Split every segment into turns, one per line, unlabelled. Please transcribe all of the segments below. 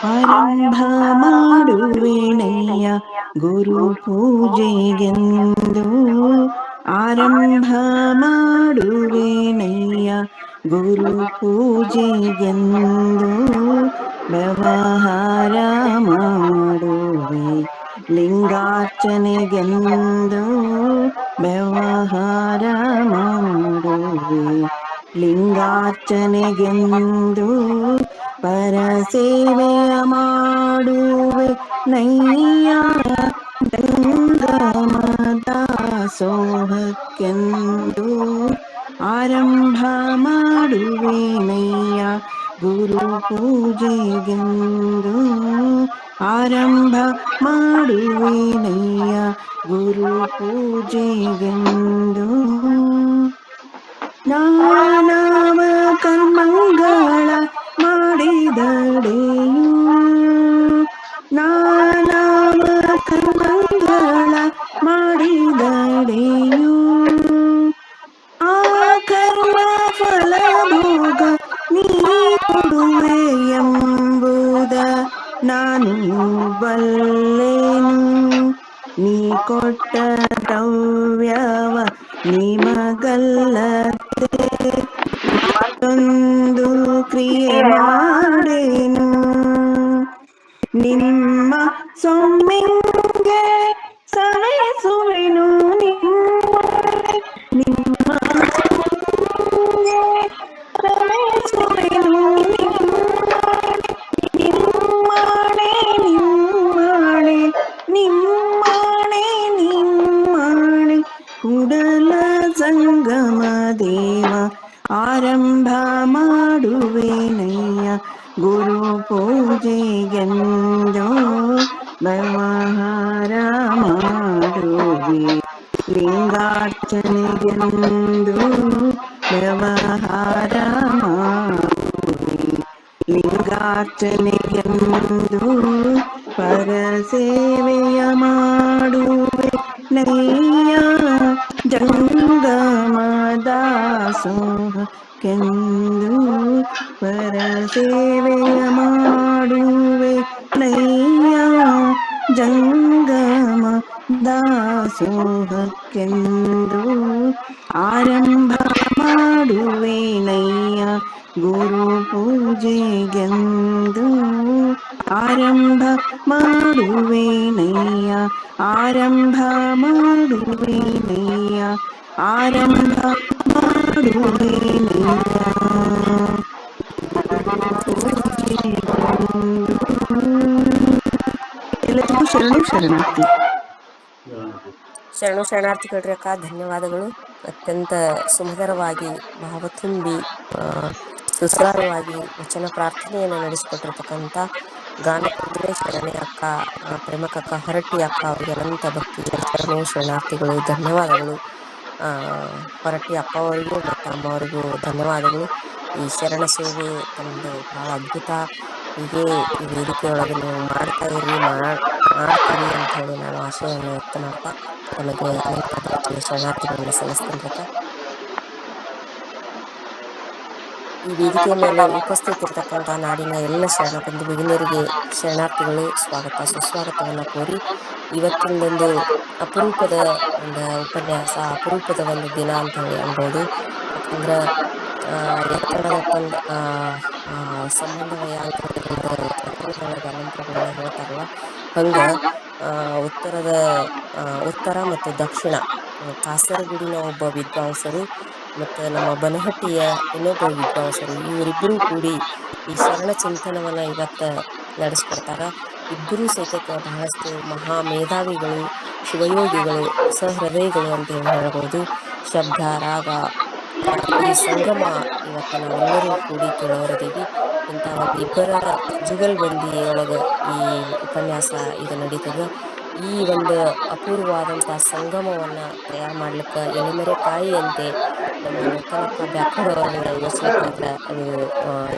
ಆರಂಭ ಮಾಡುವೆನಯ್ಯ ಗುರು ಪೂಜೆಗೆಂದು. ಆರಂಭ ಮಾಡುವೆನಯ್ಯ ಗುರು ಪೂಜೆಗೆಂದು. ವ್ಯವಹಾರ ಮಾಡುವೆ ಲಿಂಗಾರ್ಚನೆಗೆಂದು. ವ್ಯವಹಾರ ಮಾಡುವೆ ಲಿಂಗಾರ್ಚನೆಗೆಂದು. ಪರಸೇವೆಯ ಮಾಡುವೆ ನಯ್ಯ ದಾಸೋಹಕ್ಕೆಂದು. ಆರಂಭ ಮಾಡುವೆನಯ್ಯ ಗುರು ಪೂಜೆಗೆಂದು. ಆರಂಭ ಮಾಡುವೆನಯ್ಯ ಗುರು ಪೂಜೆಗೆಂದು. ನಾನವ ಕರ್ಮಗಳ ಮಾಡಿದಡೆಯೂ. ನಾನವ ಕರ್ಮಗಳ ಮಾಡಿದಡೆಯೂ. ಆ ಕರ್ಮ ಫಲ ಭೋಗ ನೀ ಕೊಡುವೆ ಎಂಬುದ ನಾನು ಬಲ್ಲೆನು. ನೀ ಕೊಟ್ಟ ದ್ರವ್ಯವ ನಿಮಗಲ್ಲದೆ ಮತ್ತೊಂದು ಕ್ರಿಯೆ ಮಾಡೇನು. ನಿಮ್ಮ ಸೊಮ್ಮಿಂಗೆ ಸವೆಸುವೆನು ನಿಮ್ಮ ಸೊಮ್ಮಿಂಗೆ ಸವೆಸುವೆನು. ನಿಮ್ಮಳೆ ನಿಮ್ಮಳೆ ನಿಮ್ಮಳೆ ನಿಮ್ಮಳೆ ಕೂಡಲ ಸಂಗಮ ದೇವ. ಆರಂಭ ಮಾಡುವೆನಯ್ಯ ಗುರು ಪೂಜೆಗೆಂದು. ವ್ಯವಹಾರ ಮಾಡುವೆ ಲಿಂಗಾರ್ಚನೆಗೆಂದು. ವ್ಯವಹಾರ ಮಾಡುವೆ ಲಿಂಗಾರ್ಚನೆಗೆಂದು. ಪರಸೇವೆಯ ಮಾಡುವೆ ನಯ್ಯ ಜಂಗಮ ದಾಸೋಹಕ್ಕೆಂದು. ಪರಸೇವೆಯ ಮಾಡುವೆ ನಯ್ಯ ಜಂಗಮ ದಾಸೋಹಕ್ಕೆಂದು. ಆರಂಭ ಮಾಡುವೆನಯ್ಯ ಗುರು ಪೂಜೆಗೆಂದು. ಆರಂಭ ಮಾಡುವೆನಯ್ಯ ಆರಂಭ ಮಾಡುವೆನಯ್ಯ ಆರಂಭ ಮಾಡುವೆನಯ್ಯ ಎಲ್ಲರಿಗೂ ಶರಣು ಶರಣಾರ್ಥಿ.
ಶರಣು ಶರಣಾರ್ಥಿಗಳ್ರಿ ಅಕ್ಕ, ಧನ್ಯವಾದಗಳು. ಅತ್ಯಂತ ಸುಮಧುರವಾಗಿ ಭಾವ ತುಂಬಿ ಸುಸ್ರಾರವಾಗಿ ವಚನ ಪ್ರಾರ್ಥನೆಯನ್ನು ನಡೆಸಿಕೊಟ್ಟಿರ್ತಕ್ಕಂಥ ಗಾನ ಪ್ರತಿಭೆ ಶರಣೆ ಅಕ್ಕ, ಪ್ರೇಮಕಕ್ಕ ಹೊರಟ್ಟಿ ಅಕ್ಕ ಅವರಿಗೆ ಅನಂತ ಭಕ್ತಿಯ ಶರಣು ಶರಣಾರ್ಥಿಗಳು, ಧನ್ಯವಾದಗಳು. ಹೊರಟ್ಟಿ ಅಪ್ಪ ಅವರಿಗೂ ಮತ್ತು ಅಮ್ಮ ಅವರಿಗೂ ಧನ್ಯವಾದಗಳು. ಈ ಶರಣ ಸೇವೆ ತಮ್ಮದು ಬಹಳ ಅದ್ಭುತ. ಹೀಗೆ ಈ ವೇದಿಕೆಯೊಳಗೆ ನೀವು ಮಾಡ್ತಾ ಇರಿ, ಮಾಡ್ತೀರಿ ಅಂತ ಹೇಳಿ ನಾನು ಆಶಯವನ್ನು ವ್ಯಕ್ತ ಮಾಡ್ತಾ ತಮಗೆ ಅನಂತ ಭಕ್ತಿಯ ಶರಣಾರ್ಥಿಗಳನ್ನು ಸಲ್ಲಿಸ್ತಿರ್ಬೇಕ. ಈ ವೇದಿಕೆಯ ಮೇಲೆ ಉಪಸ್ಥಿತಿರ್ತಕ್ಕಂಥ ನಾಡಿನ ಎಲ್ಲ ಶರಣ ಬಂಧು ಭಗಿನಿಯರಿಗೆ ಶರಣಾರ್ಥಿಗಳು ಸ್ವಾಗತ ಸುಸ್ವಾಗತವನ್ನ ಕೋರಿ, ಇವತ್ತಿನದೊಂದು ಅಪರೂಪದ ಒಂದು ಉಪನ್ಯಾಸ, ಅಪರೂಪದ ಒಂದು ದಿನ ಅಂತ ಹೇಳಿ ಅನ್ಬೋದು. ಯಾಕಂದ್ರ ಎತ್ತರದ ಸಂಬಂಧವಯ ಅಂತ ಒಂದು ಪ್ರಕರಣದೊಳಗ ಮಂತ್ರಗಳನ್ನ ಹೇಳ್ತಾರಲ್ಲ, ಹಂಗ ಉತ್ತರ ಮತ್ತು ದಕ್ಷಿಣ ಕಾಸರಗುಡಿನ ಒಬ್ಬ ವಿದ್ವಾಂಸರು ಮತ್ತು ನಮ್ಮ ಬನಹಟ್ಟಿಯ ಇನ್ನೊಬ್ಬ ವಿದ್ವಾಂಸರು, ಇವರಿಬ್ಬರೂ ಕೂಡಿ ಈ ಶರಣ ಚಿಂತನವನ್ನ ಇವತ್ತ ನಡೆಸ್ಕೊಡ್ತಾರ. ಇಬ್ಬರೂ ಸಹಿತಕ್ಕೆ ಬಹಳಷ್ಟು ಮಹಾ ಮೇಧಾವಿಗಳು, ಶಿವಯೋಗಿಗಳು, ಸಹೃದಯಿಗಳು ಅಂತ ಹೇಳಿ ಹೇಳ್ಬೋದು. ಶಬ್ದ ರಾಗ ಈ ಸಂಗಮ ಇವತ್ತು ನಾವೆಲ್ಲರೂ ಕೂಡಿ ಕೇಳೋರದೀವಿ. ಇಂಥ ಒಂದು ಇಬ್ಬರ ಜುಗಲ್ಬಂದಿಯೊಳಗ ಈ ಉಪನ್ಯಾಸ ಇದು ನಡೀತದ. ಈ ಒಂದು ಅಪೂರ್ವವಾದಂತಹ ಸಂಗಮವನ್ನ ತಯಾರು ಮಾಡ್ಲಿಕ್ಕೆ ಎಲೆಮೆರೆ ಕಾಯಿಯಂತೆ ನಮ್ಮ ನೂತನಕ್ಕ ಬ್ಯಾಕೋಡ್ ಅವರನ್ನ ನೆನೆಸ್ಲಿಕ್ಕಂದ್ರೆ ಅದು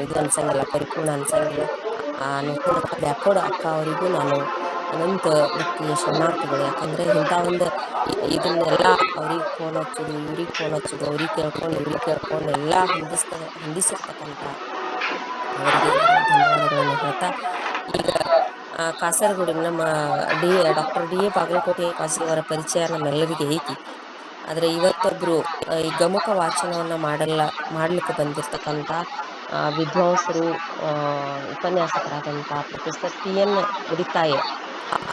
ಇದು ಅನ್ಸಂಗಿಲ್ಲ, ಪರಿಪೂರ್ಣ ಅನ್ಸಂಗಿಲ್ಲ. ಆ ನೂತನಕ್ಕ ಬ್ಯಾಕೋಡ್ ಅಕ್ಕ ಅವರಿಗೂ ನಾನು ಅನಂತ ಭಕ್ತಿಯ ಶರಣಾರ್ಥಿಗಳು. ಯಾಕಂದ್ರೆ ಇಂಥ ಒಂದು ಇದನ್ನೆಲ್ಲ ಅವ್ರಿಗೆ ಫೋನ್ ಹಚ್ಚೋದು, ಇವ್ರಿಗೆ ಫೋನ್ ಹಚ್ಚೋದು, ಅವ್ರಿಗೆ ಕೇಳ್ಕೊಂಡು ಇವ್ರಿಗೆ ಕೇಳ್ಕೊಂಡು ಎಲ್ಲ ಹೊಂದಿಸಿರ್ತಕ್ಕಂಥ ಅವರಿಗೆ ನಾನು ಧನ್ಯವಾದಗಳನ್ನು ಹೇಳ್ತಾ, ಈಗ ಕಾಸರಗೋಡಿನ ನಮ್ಮ ಡಾಕ್ಟರ್ ಡಿ ಎ ಬಾಗಲಕೋಟೆ ಅಪ್ಪಾಜಿ ಅವರ ಪರಿಚಯ ನಮ್ಮೆಲ್ಲರಿಗೆ ಐತಿ. ಆದ್ರೆ ಇವತ್ತೊಬ್ರು ಈ ಗಮಕ ವಾಚನವನ್ನ ಮಾಡ್ಲಿಕ್ಕೆ ಬಂದಿರ್ತಕ್ಕಂತ ವಿದ್ವಾಂಸರು, ಉಪನ್ಯಾಸಕರಾದಂತ ಪ್ರೊಫೆಸರ್ PN ಮುಡಿತಾಯ,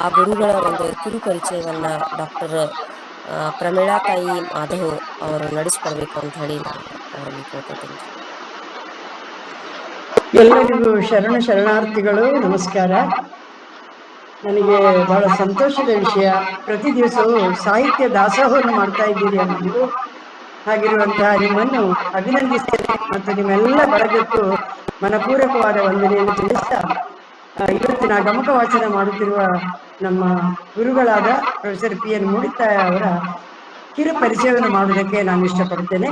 ಆ ಗುರುಗಳ ಒಂದು ಕಿರು ಪರಿಚಯವನ್ನ ಡಾಕ್ಟರ್ ಪ್ರಮೀಳಾ ತಾಯಿ ಮಾಧವ್ ಅವರು ನಡೆಸ್ಕೊಡ್ಬೇಕು ಅಂತ ಹೇಳಿ ನಾನು ಅವರಲ್ಲಿ ಕೇಳ್ಕೊತೀನಿ.
ಎಲ್ಲರಿಗೂ ಶರಣಾರ್ಥಿಗಳು, ನಮಸ್ಕಾರ. ನನಗೆ ಬಹಳ ಸಂತೋಷದ ವಿಷಯ, ಪ್ರತಿ ದಿವಸವೂ ಸಾಹಿತ್ಯ ದಾಸೋಹವನ್ನು ಮಾಡ್ತಾ ಇದ್ದೀರಿ ಅನ್ನೋದು. ಹಾಗಿರುವಂತಹ ನಿಮ್ಮನ್ನು ಅಭಿನಂದಿಸ್ತೇನೆ ಮತ್ತು ನಿಮ್ಮೆಲ್ಲ ಬಳಗಕ್ಕೂ ಮನಪೂರ್ವಕವಾದ ವಂದನೆಯನ್ನು ತಿಳಿಸ್ತಾ, ಇವತ್ತಿನ ಗಮಕ ವಾಚನ ಮಾಡುತ್ತಿರುವ ನಮ್ಮ ಗುರುಗಳಾದ ಪ್ರೊಫೆಸರ್ PN ಮುಡಿತಾಯ ಅವರ ಕಿರು ಪರಿಚಯವನ್ನು ಮಾಡುವುದಕ್ಕೆ ನಾನು ಇಷ್ಟಪಡ್ತೇನೆ.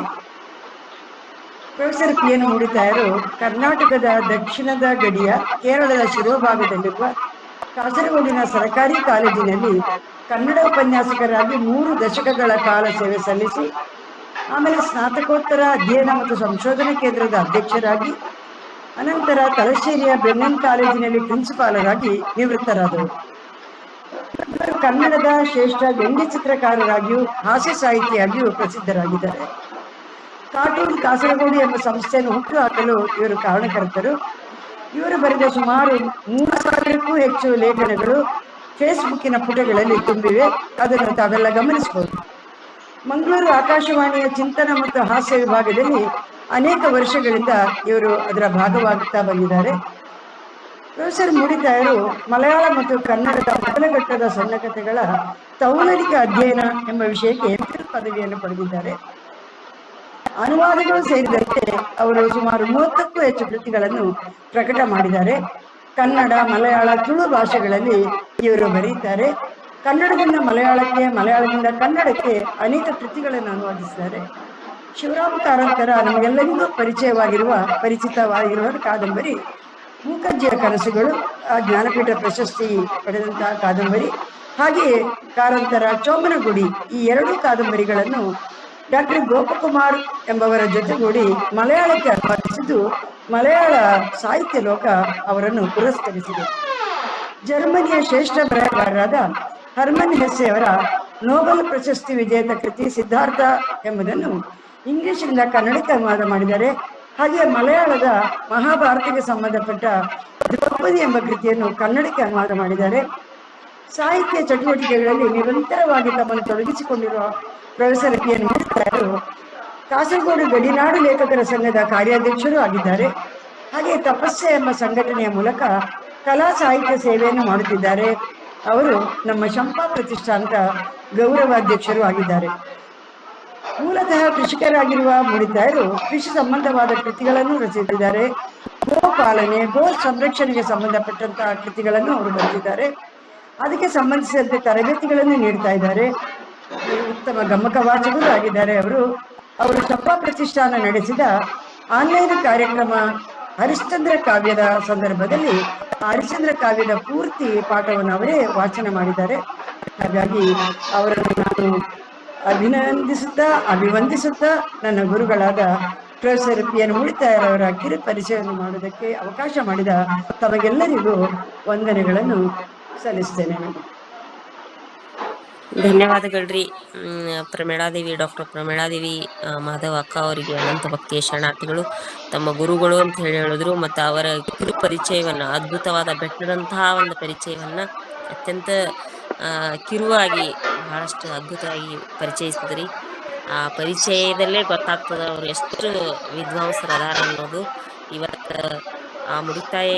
ಪ್ರೊಫೆಸರ್ PN ಮುಡಿತಾಯರು ಕರ್ನಾಟಕದ ದಕ್ಷಿಣದ ಗಡಿಯ ಕೇರಳದ ಶಿರೋಭಾಗದಲ್ಲಿರುವ ಕಾಸರಗೋಡಿನ ಸರ್ಕಾರಿ ಕಾಲೇಜಿನಲ್ಲಿ ಕನ್ನಡ ಉಪನ್ಯಾಸಕರಾಗಿ 3 ದಶಕಗಳ ಕಾಲ ಸೇವೆ ಸಲ್ಲಿಸಿ, ಆಮೇಲೆ ಸ್ನಾತಕೋತ್ತರ ಅಧ್ಯಯನ ಮತ್ತು ಸಂಶೋಧನಾ ಕೇಂದ್ರದ ಅಧ್ಯಕ್ಷರಾಗಿ, ಅನಂತರ ತಲಶ್ಶೇರಿಯ ಬೆನ್ನನ್ ಕಾಲೇಜಿನಲ್ಲಿ ಪ್ರಿನ್ಸಿಪಾಲರಾಗಿ ನಿವೃತ್ತರಾದರು. ಇವರು ಕನ್ನಡದ ಶ್ರೇಷ್ಠ ವ್ಯಂಗ್ಯ ಚಿತ್ರಕಾರರಾಗಿಯೂ ಹಾಸ್ಯ ಸಾಹಿತಿಯಾಗಿಯೂ ಪ್ರಸಿದ್ಧರಾಗಿದ್ದಾರೆ. ಕಾರ್ಟೂನ್ ಕಾಸರಗೋಡು ಎಂಬ ಸಂಸ್ಥೆಯನ್ನು ಹುಟ್ಟುಹಾಕಲು ಇವರು ಕಾರಣಕರ್ತರು. ಇವರು ಬರೆದ ಸುಮಾರು 3000ಕ್ಕೂ ಹೆಚ್ಚು ಲೇಖನಗಳು ಫೇಸ್ಬುಕ್ಕಿನ ಪುಟಗಳಲ್ಲಿ ತುಂಬಿವೆ. ಅದನ್ನು ತಾವೆಲ್ಲ ಗಮನಿಸಬಹುದು. ಮಂಗಳೂರು ಆಕಾಶವಾಣಿಯ ಚಿಂತನ ಮತ್ತು ಹಾಸ್ಯ ವಿಭಾಗದಲ್ಲಿ ಅನೇಕ ವರ್ಷಗಳಿಂದ ಇವರು ಅದರ ಭಾಗವಾಗುತ್ತಾ ಬಂದಿದ್ದಾರೆ. ಪ್ರೊಫೆಸರ್ ಮುಡಿತಾಯರು ಮಲಯಾಳ ಮತ್ತು ಕನ್ನಡದ ಮೊದಲ ಘಟ್ಟದ ಸಣ್ಣ ಕಥೆಗಳ ತೌಲನಿಕ ಅಧ್ಯಯನ ಎಂಬ ವಿಷಯಕ್ಕೆ MPhil ಪದವಿಯನ್ನು ಪಡೆದಿದ್ದಾರೆ. ಅನುವಾದಗಳು ಸೇರಿದಂತೆ ಅವರು ಸುಮಾರು 30ಕ್ಕೂ ಹೆಚ್ಚು ಕೃತಿಗಳನ್ನು ಪ್ರಕಟ ಮಾಡಿದ್ದಾರೆ. ಕನ್ನಡ, ಮಲಯಾಳ, ತುಳು ಭಾಷೆಗಳಲ್ಲಿ ಇವರು ಬರೆಯುತ್ತಾರೆ. ಕನ್ನಡದಿಂದ ಮಲಯಾಳಕ್ಕೆ, ಮಲಯಾಳದಿಂದ ಕನ್ನಡಕ್ಕೆ ಅನೇಕ ಕೃತಿಗಳನ್ನು ಅನುವಾದಿಸಿದ್ದಾರೆ. ಶಿವರಾಮ್ ಕಾರಂತರ ನಮಗೆಲ್ಲರಿಗೂ ಪರಿಚಿತವಾಗಿರುವ ಕಾದಂಬರಿ ಮೂಕಜ್ಜಿಯ ಕನಸುಗಳು ಜ್ಞಾನಪೀಠ ಪ್ರಶಸ್ತಿ ಪಡೆದಂತಹ ಕಾದಂಬರಿ. ಹಾಗೆಯೇ ಕಾರಂತರ ಚೋಮನಗುಡಿ, ಈ 2 ಕಾದಂಬರಿಗಳನ್ನು ಡಾಕ್ಟರ್ ಗೋಪಕುಮಾರ್ ಎಂಬವರ ಜೊತೆಗೂಡಿ ಮಲಯಾಳಕ್ಕೆ ಅನುವಾದಿಸಿದ್ದು ಮಲಯಾಳ ಸಾಹಿತ್ಯ ಲೋಕ ಅವರನ್ನು ಪುರಸ್ಕರಿಸಿದೆ. ಜರ್ಮನಿಯ ಶ್ರೇಷ್ಠ ಬರಹಗಾರರಾದ ಹರ್ಮನ್ ಹೆಸ್ಸೆ ಅವರ ನೋಬೆಲ್ ಪ್ರಶಸ್ತಿ ವಿಜೇತ ಕೃತಿ ಸಿದ್ಧಾರ್ಥ ಎಂಬುದನ್ನು ಇಂಗ್ಲಿಷ್ನಿಂದ ಕನ್ನಡಕ್ಕೆ ಅನುವಾದ ಮಾಡಿದ್ದಾರೆ. ಹಾಗೆ ಮಲಯಾಳದ ಮಹಾಭಾರತಕ್ಕೆ ಸಂಬಂಧಪಟ್ಟ ದ್ರೌಪದಿ ಎಂಬ ಕೃತಿಯನ್ನು ಕನ್ನಡಕ್ಕೆ ಅನುವಾದ ಮಾಡಿದ್ದಾರೆ. ಸಾಹಿತ್ಯ ಚಟುವಟಿಕೆಗಳಲ್ಲಿ ನಿರಂತರವಾಗಿ ತಮ್ಮನ್ನು ತೊಡಗಿಸಿಕೊಂಡಿರುವ ಪ್ರೊಫೆಸರ್ PN ಮುಡಿತಾಯರು ಕಾಸರಗೋಡು ಗಡಿನಾಡು ಲೇಖಕರ ಸಂಘದ ಕಾರ್ಯಾಧ್ಯಕ್ಷರೂ ಆಗಿದ್ದಾರೆ. ಹಾಗೆ ತಪಸ್ಸೆ ಎಂಬ ಸಂಘಟನೆಯ ಮೂಲಕ ಕಲಾ ಸಾಹಿತ್ಯ ಸೇವೆಯನ್ನು ಮಾಡುತ್ತಿದ್ದಾರೆ. ಅವರು ನಮ್ಮ ಶಂಪಾ ಪ್ರತಿಷ್ಠಾನದ ಗೌರವಾಧ್ಯಕ್ಷರು ಆಗಿದ್ದಾರೆ. ಮೂಲತಃ ಕೃಷಿಕರಾಗಿರುವ ಮುಡಿತಾಯರು ಕೃಷಿ ಸಂಬಂಧವಾದ ಕೃತಿಗಳನ್ನು ರಚಿಸಿದ್ದಾರೆ. ಗೋಪಾಲನೆ, ಗೋ ಸಂರಕ್ಷಣೆಗೆ ಸಂಬಂಧಪಟ್ಟಂತಹ ಕೃತಿಗಳನ್ನು ಅವರು ಬರೆದಿದ್ದಾರೆ. ಅದಕ್ಕೆ ಸಂಬಂಧಿಸಿದಂತೆ ತರಬೇತಿಗಳನ್ನು ನೀಡ್ತಾ ಇದ್ದಾರೆ. ಉತ್ತಮ ಗಮಕ ವಾಚಕರು ಆಗಿದ್ದಾರೆ. ಅವರು ಶಂಪಾ ಪ್ರತಿಷ್ಠಾನ ನಡೆಸಿದ ಆನ್ಲೈನ್ ಕಾರ್ಯಕ್ರಮ ಹರಿಶ್ಚಂದ್ರ ಕಾವ್ಯದ ಸಂದರ್ಭದಲ್ಲಿ ಹರಿಶ್ಚಂದ್ರ ಕಾವ್ಯದ ಪೂರ್ತಿ ಪಾಠವನ್ನು ಅವರೇ ವಾಚನ ಮಾಡಿದ್ದಾರೆ. ಹಾಗಾಗಿ ಅವರನ್ನು ನಾನು ಅಭಿವಂದಿಸುತ್ತಾ ನನ್ನ ಗುರುಗಳಾದ ಪ್ರೊಫೆಸರ್ PN ಮುಡಿತಾಯರವರ ಕಿರು ಪರಿಚಯವನ್ನು ಮಾಡುವುದಕ್ಕೆ ಅವಕಾಶ ಮಾಡಿದ ತಮಗೆಲ್ಲರಿಗೂ ವಂದನೆಗಳನ್ನು ಸಲ್ಲಿಸ್ತೇನೆ.
ಧನ್ಯವಾದಗಳ್ರಿ ಪ್ರಮೀಳಾದೇವಿ, ಡಾಕ್ಟರ್ ಪ್ರಮೀಳಾದೇವಿ ಮಾಧವ್ ಅಕ್ಕ ಅವರಿಗೆ ಅನಂತ ಭಕ್ತಿಯ ಶರಣಾರ್ಥಿಗಳು. ತಮ್ಮ ಗುರುಗಳು ಅಂತ ಹೇಳಿದ್ರು ಮತ್ತು ಅವರ ಕಿರು ಪರಿಚಯವನ್ನ, ಅದ್ಭುತವಾದ ಬೆಟ್ಟದಂತಹ ಒಂದು ಪರಿಚಯವನ್ನ ಅತ್ಯಂತ ಕಿರುವಾಗಿ ಬಹಳಷ್ಟು ಅದ್ಭುತವಾಗಿ ಪರಿಚಯಿಸಿದ್ರಿ. ಆ ಪರಿಚಯದಲ್ಲೇ ಗೊತ್ತಾಗ್ತದ ಅವ್ರು ಎಷ್ಟು ವಿದ್ವಾಂಸರು ಅದಾರ ಅನ್ನೋದು. ಇವತ್ತ ಆ ಮುಡಿತಾಯ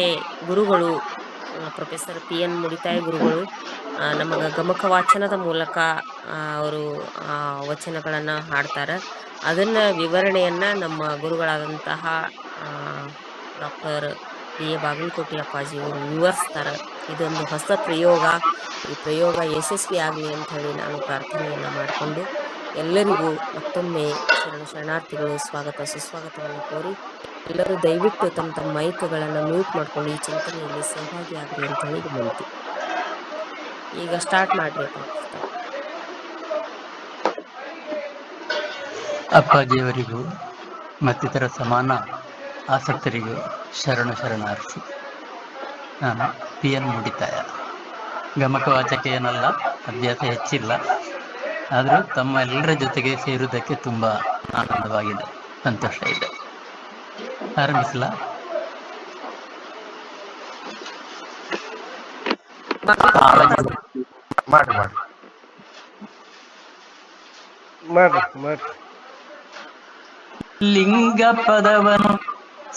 ಗುರುಗಳು, ಪ್ರೊಫೆಸರ್ PN ಮುಡಿತಾಯ ಗುರುಗಳು ನಮಗ ಗಮಕ ವಾಚನದ ಮೂಲಕ ಅವರು ವಚನಗಳನ್ನ ಹಾಡ್ತಾರ. ಅದನ್ನ ವಿವರಣೆಯನ್ನ ನಮ್ಮ ಗುರುಗಳಾದಂತಹ ಡಾಕ್ಟರ್ DA ಬಾಗಲಕೋಟೆ ಅಪ್ಪಾಜಿ ಅವರು ವಿವರಿಸ್ತಾರ. ಇದೊಂದು ಹೊಸ ಪ್ರಯೋಗ. ಈ ಪ್ರಯೋಗ ಯಶಸ್ವಿ ಆಗಲಿ ಅಂತ ಹೇಳಿ ನಾನು ಪ್ರಾರ್ಥನೆಯನ್ನ ಮಾಡಿಕೊಂಡು ಎಲ್ಲರಿಗೂ ಮತ್ತೊಮ್ಮೆ ಶರಣಾರ್ಥಿಗಳು ಸ್ವಾಗತ ಸುಸ್ವಾಗತವನ್ನು ಕೋರಿ, ಎಲ್ಲರೂ ದಯವಿಟ್ಟು ತಮ್ಮ ಮೈಕ್ಗಳನ್ನು ಮ್ಯೂಟ್ ಮಾಡ್ಕೊಂಡು ಈ ಚಿಂತನೆಯಲ್ಲಿ ಸಹಭಾಗಿ ಆಗ್ರಿ ಅಂತ ಹೇಳಿ ವಿನಂತಿ. ಈಗ ಸ್ಟಾರ್ಟ್ ಮಾಡ್ರಿ.
ಅಪ್ಪಾಜಿಯವರಿಗೂ ಮತ್ತಿತರ ಸಮಾನ ಆಸಕ್ತರಿಗೂ ಶರಣಾರ್ಥಿ. ನಾನು ಪಿಯನ್ ಮುಡಿತಾಯ. ಗಮಕವಾಚಕ ಏನಲ್ಲ, ಅಭ್ಯಾಸ ಹೆಚ್ಚಿಲ್ಲ, ಆದರೂ ತಮ್ಮ ಎಲ್ಲರ ಜೊತೆಗೆ ಸೇರುವುದಕ್ಕೆ ತುಂಬ ಆನಂದವಾಗಿದೆ, ಸಂತೋಷ ಇದೆ. ಆರಂಭಿಸಲಾ?
ಮಾಡಿ ಮಾಡಿ ಮಾಡಿ ಮಾಡಿ.
ಲಿಂಗ ಪದವನು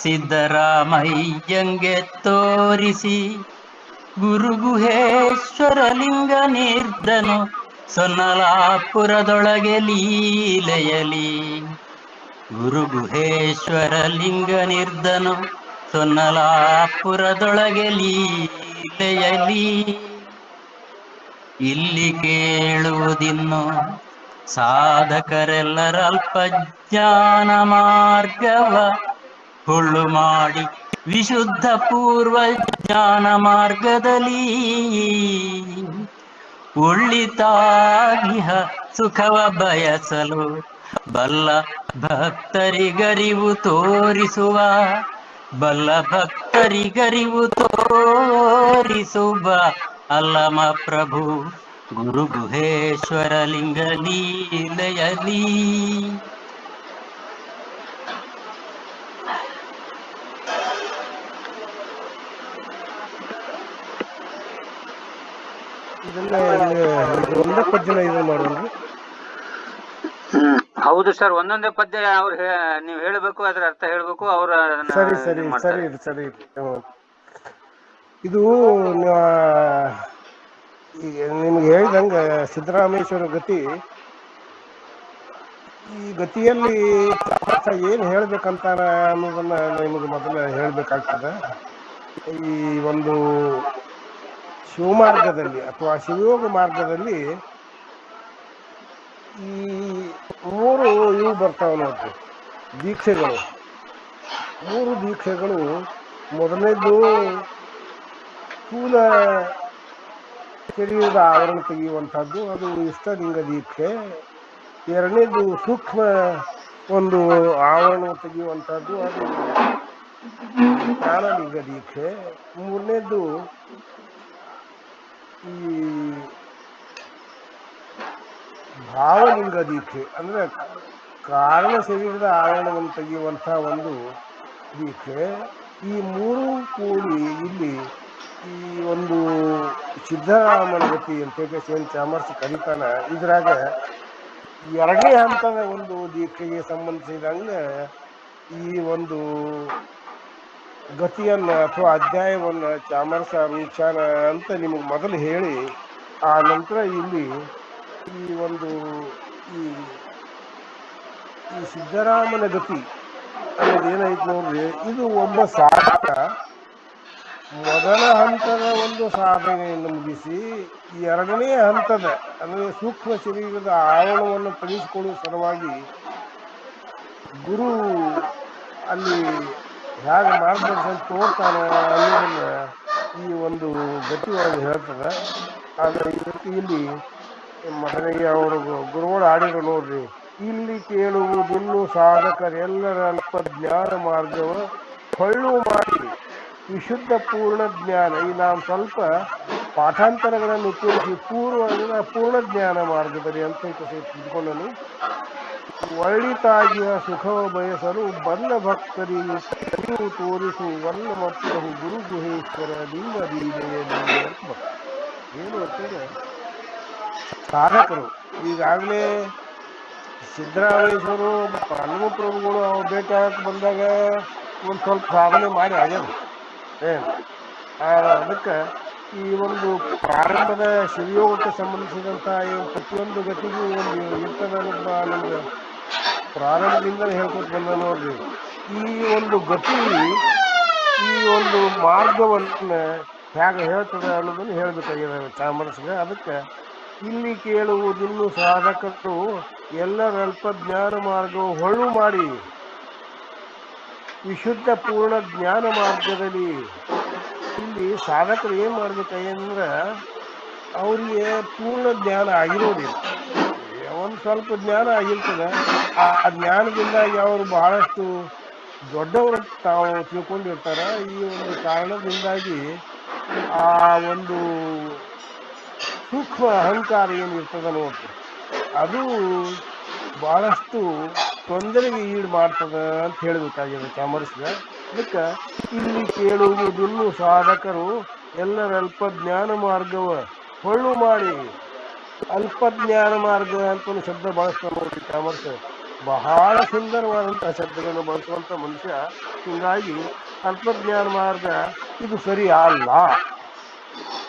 ಸಿದ್ದರಾಮಯ್ಯಂಗೆ ತೋರಿಸಿ, ಗುರುಗುಹೇಶ್ವರ ಲಿಂಗ ನಿರ್ಧನು ಸೊನ್ನಲಾಪುರದೊಳಗೆ ಲೀಲೆಯಲಿ. ಗುರುಗುಹೇಶ್ವರ ಲಿಂಗ ನಿರ್ಧನು ಸೊನ್ನಲಾಪುರದೊಳಗೆ ಲೀಲೆಯಲಿ. ಇಲ್ಲಿ ಕೇಳುವುದಿನ್ನು ಸಾಧಕರೆಲ್ಲರ ಅಲ್ಪ ಜ್ಞಾನ ಮಾರ್ಗವ ಹುಳ್ಳು ಮಾಡಿ ವಿಶುದ್ಧ ಪೂರ್ವ ಜ್ಞಾನ ಮಾರ್ಗದಲ್ಲಿ ಒಳ್ಳಿತಾಗಿಹ ಸುಖವ ಬಯಸಲು ಬಲ್ಲ ಭಕ್ತರಿಗರಿವು ತೋರಿಸುವ, ಬಲ್ಲ ಭಕ್ತರಿಗರಿವು ತೋರಿಸುವ ಅಲ್ಲಮ ಪ್ರಭು ಗುರು ಗುಹೇಶ್ವರ ಲಿಂಗ ಲೀಲೆಯಲಿ.
ಇದನ್ನ ಇದು ಒಂದೇ ಪದ್ಯನ ಇದನ್ನ ಮಾಡೋನ್ರಿ?
ಹೌದು ಸರ್, ಒಂದೊಂದೇ ಪದ್ಯ ಅವ್ರು ನೀವು ಹೇಳಬೇಕು, ಅದ್ರ ಅರ್ಥ ಹೇಳ್ಬೇಕು. ಅವ್ರ
ಸರಿ ಸರಿ ಸರಿ ಸರಿ. ಇದು ಈಗ ನಿಮ್ಗೆ ಹೇಳಿದಂಗ ಸಿದ್ದರಾಮೇಶ್ವರ ಗತಿ, ಈ ಗತಿಯಲ್ಲಿ ಏನ್ ಹೇಳ್ಬೇಕಂತಾರ ಅನ್ನೋದನ್ನ ನಿಮಗೆ ಮೊದಲ ಹೇಳ್ಬೇಕಾಗ್ತದೆ. ಈ ಒಂದು ಶಿವಮಾರ್ಗದಲ್ಲಿ ಅಥವಾ ಶಿವಯೋಗ ಮಾರ್ಗದಲ್ಲಿ ಈ 3 ಇವು ಬರ್ತಾವ ನೋಡ್ರಿ, ದೀಕ್ಷೆಗಳು. 3 ದೀಕ್ಷೆಗಳು. ಮೊದಲನೇದು ಸ್ಥೂಲ ಶರೀರದ ಆವರಣ ತೆಗೆಯುವಂಥದ್ದು, ಅದು ಇಷ್ಟಲಿಂಗ ದೀಕ್ಷೆ. ಎರಡನೇದು ಸೂಕ್ಷ್ಮ ಒಂದು ಆವರಣ ತೆಗೆಯುವಂಥದ್ದು, ಅದು ಪ್ರಾಣಲಿಂಗ ದೀಕ್ಷೆ. ಮೂರನೇದು ಈ ಭಾವಲಿಂಗ ದೀಕ್ಷೆ, ಅಂದ್ರೆ ಕಾರಣ ಶರೀರದ ಆವರಣವನ್ನು ತೆಗೆಯುವಂಥ ಒಂದು ದೀಕ್ಷೆ. ಈ 3 ಕೂಡಿ ಇಲ್ಲಿ ಈ ಒಂದು ಸಿದ್ದರಾಮನ ಗತಿ ಅಂತ ಸೇನ್ ಚಾಮರ್ಸಿ ಕರೀತಾನ. ಇದ್ರಾಗ 2ನೇ ಹಂತದ ಒಂದು ದೀಕ್ಷೆಗೆ ಸಂಬಂಧಿಸಿದಂಗೆ ಈ ಒಂದು ಗತಿಯನ್ನ ಅಥವಾ ಅಧ್ಯಾಯವನ್ನ ಚಾಮರಸ ರೂಚಾನ ಅಂತ ನಿಮಗೆ ಮೊದಲು ಹೇಳಿ, ಆ ನಂತರ ಇಲ್ಲಿ ಈ ಒಂದು ಈ ಸಿದ್ದರಾಮನ ಗತಿ ಅನ್ನೋದು ಏನೈತೆ ನೋಡ್ರಿ, ಇದು ಒಬ್ಬ ಸಾಧಕ ಮೊದಲ ಹಂತದ ಒಂದು ಸಾಧನೆಯನ್ನು ಮುಗಿಸಿ 2ನೇ ಹಂತದ ಅಂದರೆ ಸೂಕ್ಷ್ಮ ಶರೀರದ ಆವರಣವನ್ನು ತೆಗೆಸಿಕೊಳ್ಳುವ ಸಲುವಾಗಿ ಗುರು ಅಲ್ಲಿ ಹೇಗೆ ಮಾರ್ಗದರ್ಶನ ತೋರ್ತಾನ ಅನ್ನೋದನ್ನ ಈ ಒಂದು ಗತಿ ಒಳಗೆ ಹೇಳ್ತದ. ಆದರೆ ಈ ಗತಿಯಲ್ಲಿ ಮೊದಲಿಗೆ ಅವರು ಗುರುಗಳು ಆಡಿದ್ರು ನೋಡ್ರಿ, ಇಲ್ಲಿ ಕೇಳುವುದಿನ್ನು ಸಾಧಕರೆಲ್ಲರ ಅಲ್ಪ ಜ್ಞಾನ ಮಾರ್ಗವ ಹೊಳ್ಳು ಮಾಡಿ ವಿಶುದ್ಧ ಪೂರ್ಣ ಜ್ಞಾನ. ಈ ನಾವು ಸ್ವಲ್ಪ ಪಾಠಾಂತರಗಳನ್ನು ಉಪಯೋಗಿಸಿ ಪೂರ್ಣ ಜ್ಞಾನ ಮಾರ್ಗದಲ್ಲಿ ಅಂತ ತಿಳ್ಕೊಂಡನು. ಒಳ್ಳಿತಾಗಿಯ ಸುಖವ ಬಯಸಲು ಬಲ್ಲ ಭಕ್ತರಿಗೆ ತೋರಿಸು ವಲ್ಲ ಮತ್ತು ಗುರು ಗುಹೇಶ್ವರ ಲಿಂಗ ಲೀಲೆಯಲ್ಲಿ ಅಂತ ಏನು ಅಂತಂದ್ರೆ, ಸಾಧಕರು ಈಗಾಗಲೇ ಸಿದ್ದರಾಮೇಶ್ವರು ಹನುಮ ಪ್ರಭುಗಳು ಅವ್ರು ಭೇಟಿ ಆಗಕ್ಕೆ ಬಂದಾಗ ಒಂದು ಸ್ವಲ್ಪ ಸಾಧನೆ ಮಾಡಿ ಆಗ್ಯದ. ಅದಕ್ಕೆ ಈ ಒಂದು ಪ್ರಾರಂಭದ ಶಿವಯೋಗಕ್ಕೆ ಸಂಬಂಧಿಸಿದಂಥ ಪ್ರತಿಯೊಂದು ಗತಿಗೂ ಒಂದು ಇರ್ತದ ಅನ್ನೋದು ನಮ್ಗೆ ಪ್ರಾರಂಭದಿಂದಲೇ ಹೇಳ್ಕೊತ ಬಂದ ನೋಡ್ರಿ. ಈ ಒಂದು ಗತಿ ಈ ಒಂದು ಮಾರ್ಗವನ್ನು ಹೇಗೆ ಹೇಳ್ತದೆ ಅನ್ನೋದನ್ನು ಹೇಳ್ಬೇಕಾಗಿದೆ ಚಾಮರಸ್ಗೆ. ಅದಕ್ಕೆ ಇಲ್ಲಿ ಕೇಳುವುದಿನ್ನು ಸಾಧಕರು ಎಲ್ಲರಲ್ಪ ಜ್ಞಾನ ಮಾರ್ಗವು ಹೊಳ್ಳು ಮಾಡಿ ವಿಶುದ್ಧ ಪೂರ್ಣ ಜ್ಞಾನ ಮಾರ್ಗದಲ್ಲಿ ಇಲ್ಲಿ ಸಾಧಕರು ಏನು ಮಾಡ್ಬೇಕಂದ್ರೆ, ಅವರಿಗೆ ಪೂರ್ಣ ಜ್ಞಾನ ಆಗಿರೋದಿಲ್ಲ, ಒಂದು ಸ್ವಲ್ಪ ಜ್ಞಾನ ಆಗಿರ್ತದೆ. ಆ ಜ್ಞಾನದಿಂದಾಗಿ ಅವರು ಬಹಳಷ್ಟು ದೊಡ್ಡವರು ತಾವು ತಿಳ್ಕೊಂಡಿರ್ತಾರೆ. ಈ ಒಂದು ಕಾರಣದಿಂದಾಗಿ ಆ ಒಂದು ಸೂಕ್ಷ್ಮ ಅಹಂಕಾರ ಏನಿರ್ತದ ನೋಡ್ರಿ, ಅದು ಬಹಳಷ್ಟು ತೊಂದರೆಗೆ ಈಡು ಮಾಡ್ತದ ಅಂತ ಹೇಳಬೇಕಾಗಿದೆ ಚಾಮರಸ್ಗ. ಅದಕ್ಕೆ ಇಲ್ಲಿ ಕೇಳುವುದಿನ್ನು ಸಾಧಕರು ಎಲ್ಲರ ಅಲ್ಪ ಜ್ಞಾನ ಮಾರ್ಗವ ಹೊಳ್ಳು ಮಾಡಿ. ಅಲ್ಪ ಜ್ಞಾನ ಮಾರ್ಗ ಅಂತ ಒಂದು ಶಬ್ದ ಬಳಸ್ತಾನೆ ನೋಡ್ರಿ ಚಾಮರ್ಸ. ಬಹಳ ಸುಂದರವಾದಂತಹ ಶಬ್ದಗಳನ್ನು ಬಳಸುವಂತ ಮನುಷ್ಯ. ಹೀಗಾಗಿ ಅಲ್ಪಜ್ಞಾನ ಮಾರ್ಗ ಇದು ಸರಿ ಅಲ್ಲ.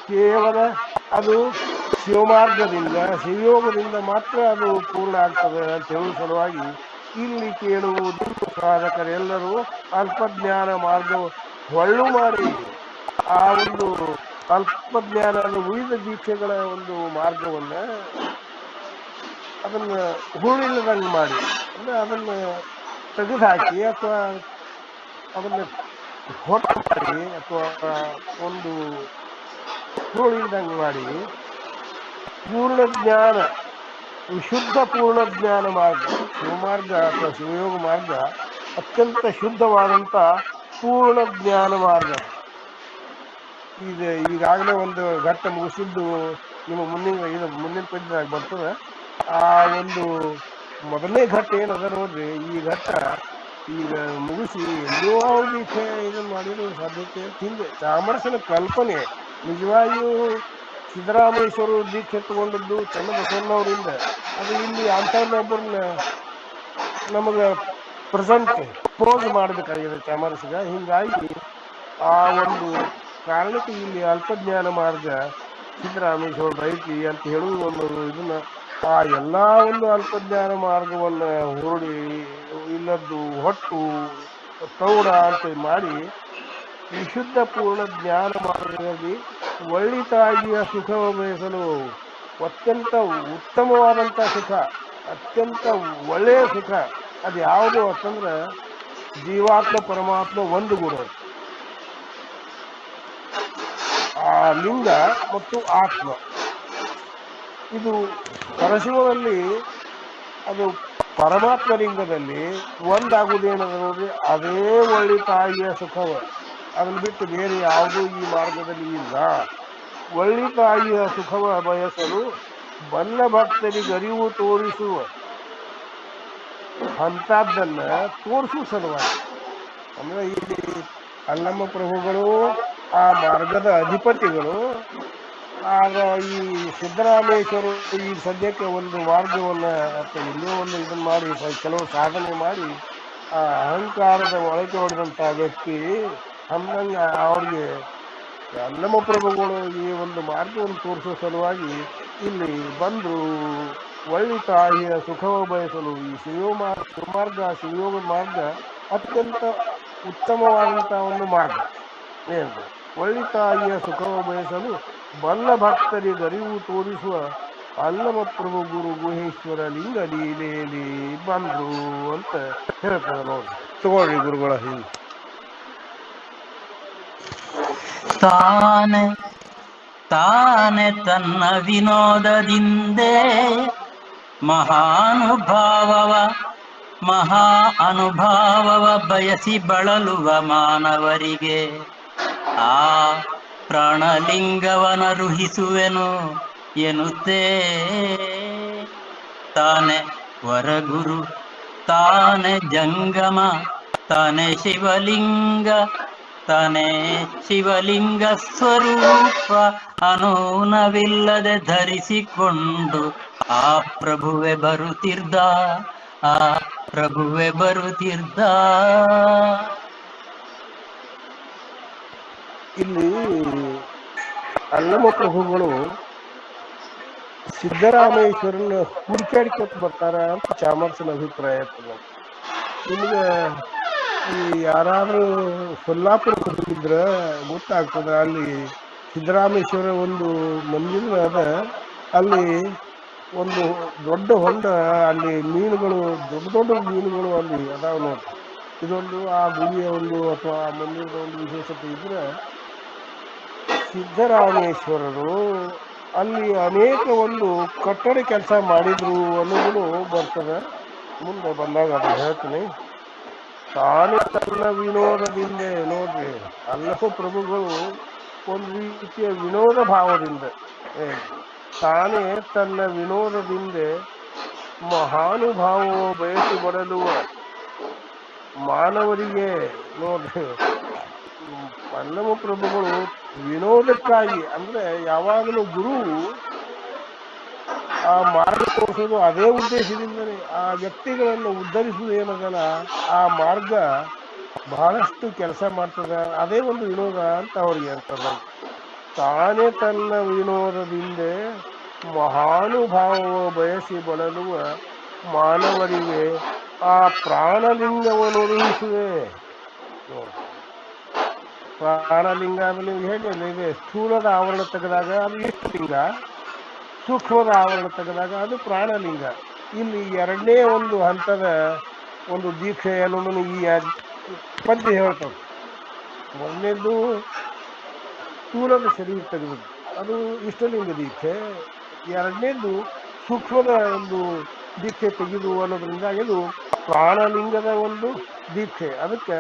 ಕೇವಲ ಅದು ಶಿವಮಾರ್ಗದಿಂದ ಶಿವಯೋಗದಿಂದ ಮಾತ್ರ ಅದು ಪೂರ್ಣ ಆಗ್ತದೆ ಅಂತ ಹೇಳುವ ಸಲುವಾಗಿ ಇಲ್ಲಿ ಕೇಳುವುದು ಸಾಧಕರೆಲ್ಲರೂ ಅಲ್ಪಜ್ಞಾನ ಮಾರ್ಗ ಹೊಳ್ಳು ಮಾಡಿ ಆ ಒಂದು ಅಲ್ಪಜ್ಞಾನ ಉಳಿದ ದೀಕ್ಷೆಗಳ ಒಂದು ಮಾರ್ಗವನ್ನ ಅದನ್ನ ಹುಳಿಲ್ಲದಂಗೆ ಮಾಡಿ, ಅಂದ್ರೆ ಅದನ್ನ ತೆಗೆದುಹಾಕಿ ಅಥವಾ ಅದನ್ನ ಹೊಟ್ಟು ಮಾಡಿ ಅಥವಾ ಒಂದು ಹುಳಿಲ್ದಂಗೆ ಮಾಡಿ ಪೂರ್ಣ ಜ್ಞಾನ, ವಿಶುದ್ಧ ಪೂರ್ಣ ಜ್ಞಾನ ಮಾರ್ಗ, ಶಿವಮಾರ್ಗ ಅಥವಾ ಶಿವಯೋಗ ಮಾರ್ಗ ಅತ್ಯಂತ ಶುದ್ಧವಾದಂಥ ಪೂರ್ಣ ಜ್ಞಾನ ಮಾರ್ಗ. ಈಗಾಗಲೇ ಒಂದು ಘಟ್ಟ ಮುಗಿಸಿದ್ದು ನಿಮ್ಮ ಮುಂದಿನ ಪದ್ಯದಾಗ ಬರ್ತದೆ. ಆ ಒಂದು ಮೊದಲನೇ ಘಟ್ಟ ಏನದ ನೋಡ್ರಿ, ಈ ಘಟ್ಟ ಈಗ ಮುಗಿಸಿ ಎಲ್ಲೋ ದೀಕ್ಷೆ ಇದನ್ನು ಮಾಡಿರೋ ಸಾಧ್ಯತೆ ಹಿಂದೆ ಚಾಮರಸನ ಕಲ್ಪನೆ. ನಿಜವಾಗಿಯೂ ಸಿದ್ದರಾಮೇಶ್ವರು ದೀಕ್ಷೆ ತಗೊಂಡದ್ದು ಚನ್ನಬಸವಣ್ಣವರಿಂದ. ಅದು ಇಲ್ಲಿ ಅಂಥವ್ರನ್ನೊಬ್ಬರನ್ನ ನಮಗೆ ಪ್ರೆಸೆಂಟ್ ಪೋಸ್ ಮಾಡಬೇಕಾಗಿದೆ ಚಾಮರಸ್ಗ. ಹೀಗಾಗಿ ಆ ಒಂದು ಕಾರಣಕ್ಕೆ ಇಲ್ಲಿ ಅಲ್ಪಜ್ಞಾನ ಮಾರ್ಗ ಸಿದ್ದರಾಮೇಶ್ವರ ಐತಿ ಅಂತ ಹೇಳುವ ಒಂದು ಇದನ್ನ ಆ ಎಲ್ಲ ಒಂದು ಅಲ್ಪಜ್ಞಾನ ಮಾರ್ಗವನ್ನ ಹೊರಡಿ ಇಲ್ಲದ್ದು ಹೊಟ್ಟು ತೌಡ ಅಂತ ಮಾಡಿ ವಿಶುದ್ಧ ಪೂರ್ಣ ಜ್ಞಾನ ಮಾರ್ಗದಲ್ಲಿ ಒಳ್ಳಿತಾಗಿಯ ಸುಖವ ಬಯಸಲು ಅತ್ಯಂತ ಉತ್ತಮವಾದಂಥ ಸುಖ, ಅತ್ಯಂತ ಒಳ್ಳೆಯ ಸುಖ ಅದು ಯಾವುದು ಅಂತಂದ್ರೆ ಜೀವಾತ್ಮ ಪರಮಾತ್ಮ ಒಂದು ಗುರು. ಆ ಲಿಂಗ ಮತ್ತು ಆತ್ಮ ಇದು ಪರಶಿವನಲ್ಲಿ, ಅದು ಪರಮಾತ್ಮ ಲಿಂಗದಲ್ಲಿ ಒಂದಾಗುವುದೇನದ ನೋಡ್ರಿ, ಅದೇ ಒಳ್ಳೆ ತಾಯಿಯ ಸುಖವ. ಅದನ್ನು ಬಿಟ್ಟು ಬೇರೆ ಯಾವುದೂ ಈ ಮಾರ್ಗದಲ್ಲಿ ಇಲ್ಲ. ಒಳ್ಳೆ ತಾಯಿಯ ಸುಖವ ಬಯಸಲು ಬಲ್ಲ ಭಕ್ತರಿಗೆ ಅರಿವು ತೋರಿಸುವ ಅಂಥದ್ದನ್ನ ತೋರಿಸುವ ಸಲುವಾಗಿ, ಅಂದ್ರೆ ಇಲ್ಲಿ ಅಲ್ಲಮ್ಮ ಪ್ರಭುಗಳು ಆ ಮಾರ್ಗದ ಅಧಿಪತಿಗಳು. ಆಗ ಈ ಸಿದ್ದರಾಮೇಶ್ವರು ಈ ಸದ್ಯಕ್ಕೆ ಒಂದು ಮಾರ್ಗವನ್ನ ಅಥವಾ ಇನ್ನೂ ಒಂದು ಇದನ್ನ ಮಾಡಿ ಕೆಲವು ಸಾಧನೆ ಮಾಡಿ ಆ ಅಹಂಕಾರದ ಒಳಗೆ ಹೊಡೆದಂಥ ವ್ಯಕ್ತಿ ಅಂದಂಗ ಅವ್ರಿಗೆ ಅಲ್ಲಮ್ಮ ಪ್ರಭುಗಳು ಈ ಒಂದು ಮಾರ್ಗವನ್ನು ತೋರಿಸೋ ಸಲುವಾಗಿ ಇಲ್ಲಿ ಬಂದು ಒಳ್ಳೆ ತಾಯಿಯ ಸುಖವ ಬಯಸಲು ಈ ಶಿವಮಾರ್ಗ ಶಿವಯೋಗ ಮಾರ್ಗ ಅತ್ಯಂತ ಉತ್ತಮವಾದಂಥ ಒಂದು ಮಾರ್ಗ. ಏನು ಒಳ್ಳೆ ತಾಯಿಯ ಸುಖವ ಬಯಸಲು ಬಲ್ಲ ಭಕ್ತರಿಗೆ ಅರಿವು ತೋರಿಸುವ ಅಲ್ಲಮ ಪ್ರಭು ಗುರು ಗುಹೇಶ್ವರ ಲಿಂಗ ಲೀಲೆಯಲ್ಲಿ ಬಂದ್ರು ಅಂತ ಹೇಳ್ತದೆ ನೋಡಿ. ತಗೊಳ್ರಿ ಗುರುಗಳ ಹಿಂದೆ.
ತಾನೆ ತಾನೆ ತನ್ನ ವಿನೋದದಿಂದೇ ಮಹಾ ಅನುಭಾವವ ಬಯಸಿ ಬಳಲುವ ಮಾನವರಿಗೆ ಆ ಪ್ರಾಣಲಿಂಗವನ ರುಹಿಸುವೆನು ಎನ್ನುತ್ತೇ. ತಾನೆ ವರಗುರು, ತಾನೆ ಜಂಗಮ, ತಾನೆ ಶಿವಲಿಂಗ, ತಾನೇ ಶಿವಲಿಂಗ ಸ್ವರೂಪ ಅನೂನವಿಲ್ಲದೆ ಧರಿಸಿಕೊಂಡು ಆ ಪ್ರಭುವೆ ಬರುತ್ತಿರ್ದ, ಆ ಪ್ರಭುವೆ ಬರುತ್ತಿರ್ದ.
ಇಲ್ಲಿ ಅಲ್ಲಮ ಪ್ರಭುಗಳು ಸಿದ್ದರಾಮೇಶ್ವರನ ಹುಡುಕಾಡಿಕೊಟ್ಟು ಬರ್ತಾರ ಅಂತ ಚಾಮರ್ಸನ ಅಭಿಪ್ರಾಯ ಇರ್ತದೆ. ನಿಮ್ಗೆ ಈ ಯಾರಾದ್ರೂ ಸೊಲ್ಲಾಪುರಕ್ಕೆ ಹೋಗಿದ್ರ ಗೊತ್ತಾಗ್ತದ. ಅಲ್ಲಿ ಸಿದ್ದರಾಮೇಶ್ವರ ಒಂದು ಮಂದಿರ ಅದ. ಅಲ್ಲಿ ಒಂದು ದೊಡ್ಡ ಹೊಂಡ, ಅಲ್ಲಿ ಮೀನುಗಳು, ದೊಡ್ಡ ದೊಡ್ಡ ಮೀನುಗಳು ಅಲ್ಲಿ ಅದಾವ ನೋಡಿ. ಇದೊಂದು ಆ ಗುಡಿಯ ಒಂದು ಅಥವಾ ಆ ಮಂದಿರದ ಒಂದು ವಿಶೇಷತೆ ಇದ್ರೆ, ಸಿದ್ದರಾಮೇಶ್ವರರು ಅಲ್ಲಿ ಅನೇಕ ಒಂದು ಕಟ್ಟಡ ಕೆಲಸ ಮಾಡಿದ್ರು ಅನ್ನೋದು ಬರ್ತದೆ. ಮುಂದೆ ಬಂದಾಗ ಅದನ್ನ ಹೇಳ್ತೀನಿ. ತಾನೇ ತನ್ನ ವಿನೋದದಿಂದ ನೋಡ್ರಿ, ಅಲ್ಲಪ್ಪ ಪ್ರಭುಗಳು ಒಂದು ರೀತಿಯ ವಿನೋದ ಭಾವದಿಂದ ತಾನೇ ತನ್ನ ವಿನೋದದಿಂದ ಮಹಾನುಭಾವವು ಬಯಸಿ ಬರಲುವ ಮಾನವರಿಗೆ ನೋಡ್ರಿ ಅಲ್ಲಮ ಪ್ರಭುಗಳು ವಿನೋದಕ್ಕಾಗಿ ಅಂದ್ರೆ ಯಾವಾಗಲೂ ಗುರು ಆ ಮಾರ್ಗ ತೋರಿಸೋದು ಅದೇ ಉದ್ದೇಶದಿಂದಲೇ ಆ ವ್ಯಕ್ತಿಗಳನ್ನು ಉದ್ಧರಿಸುವುದು ಏನದಲ್ಲ ಆ ಮಾರ್ಗ ಬಹಳಷ್ಟು ಕೆಲಸ ಮಾಡ್ತದ ಅದೇ ಒಂದು ವಿನೋದ ಅಂತ ಅವ್ರಿಗೆ ಇರ್ತದ. ತಾನೇ ತನ್ನ ವಿನೋದದಿಂದ ಮಹಾನುಭಾವ ಬಯಸಿ ಬಳಲುವ ಮಾನವರಿಗೆ ಆ ಪ್ರಾಣಲಿಂಗವನ್ನು ಒದಗಿಸುವೆ. ಪ್ರಾಣಲಿಂಗ ಅಂದ್ರೆ ನೀವು ಹೇಳಿಲ್ಲ, ಇದೆ ಸ್ಥೂಲದ ಆವರಣ ತೆಗೆದಾಗ ಅದು ಇಷ್ಟಲಿಂಗ, ಸೂಕ್ಷ್ಮದ ಆವರಣ ತೆಗೆದಾಗ ಅದು ಪ್ರಾಣಲಿಂಗ. ಇಲ್ಲಿ ಎರಡನೇ ಒಂದು ಹಂತದ ಒಂದು ದೀಕ್ಷೆ ಅನ್ನೋದನ್ನು ಈ ಪದ್ಯ ಹೇಳ್ತದೆ. ಮೊದಲನೇದು ಸ್ಥೂಲದ ಶರೀರ ತೆಗೆದದ್ದು ಅದು ಇಷ್ಟಲಿಂಗ ದೀಕ್ಷೆ, ಎರಡನೇದು ಸೂಕ್ಷ್ಮದ ಒಂದು ದೀಕ್ಷೆ ತೆಗೆದು ಅನ್ನೋದ್ರಿಂದ ಇದು ಪ್ರಾಣಲಿಂಗದ ಒಂದು ದೀಕ್ಷೆ. ಅದಕ್ಕೆ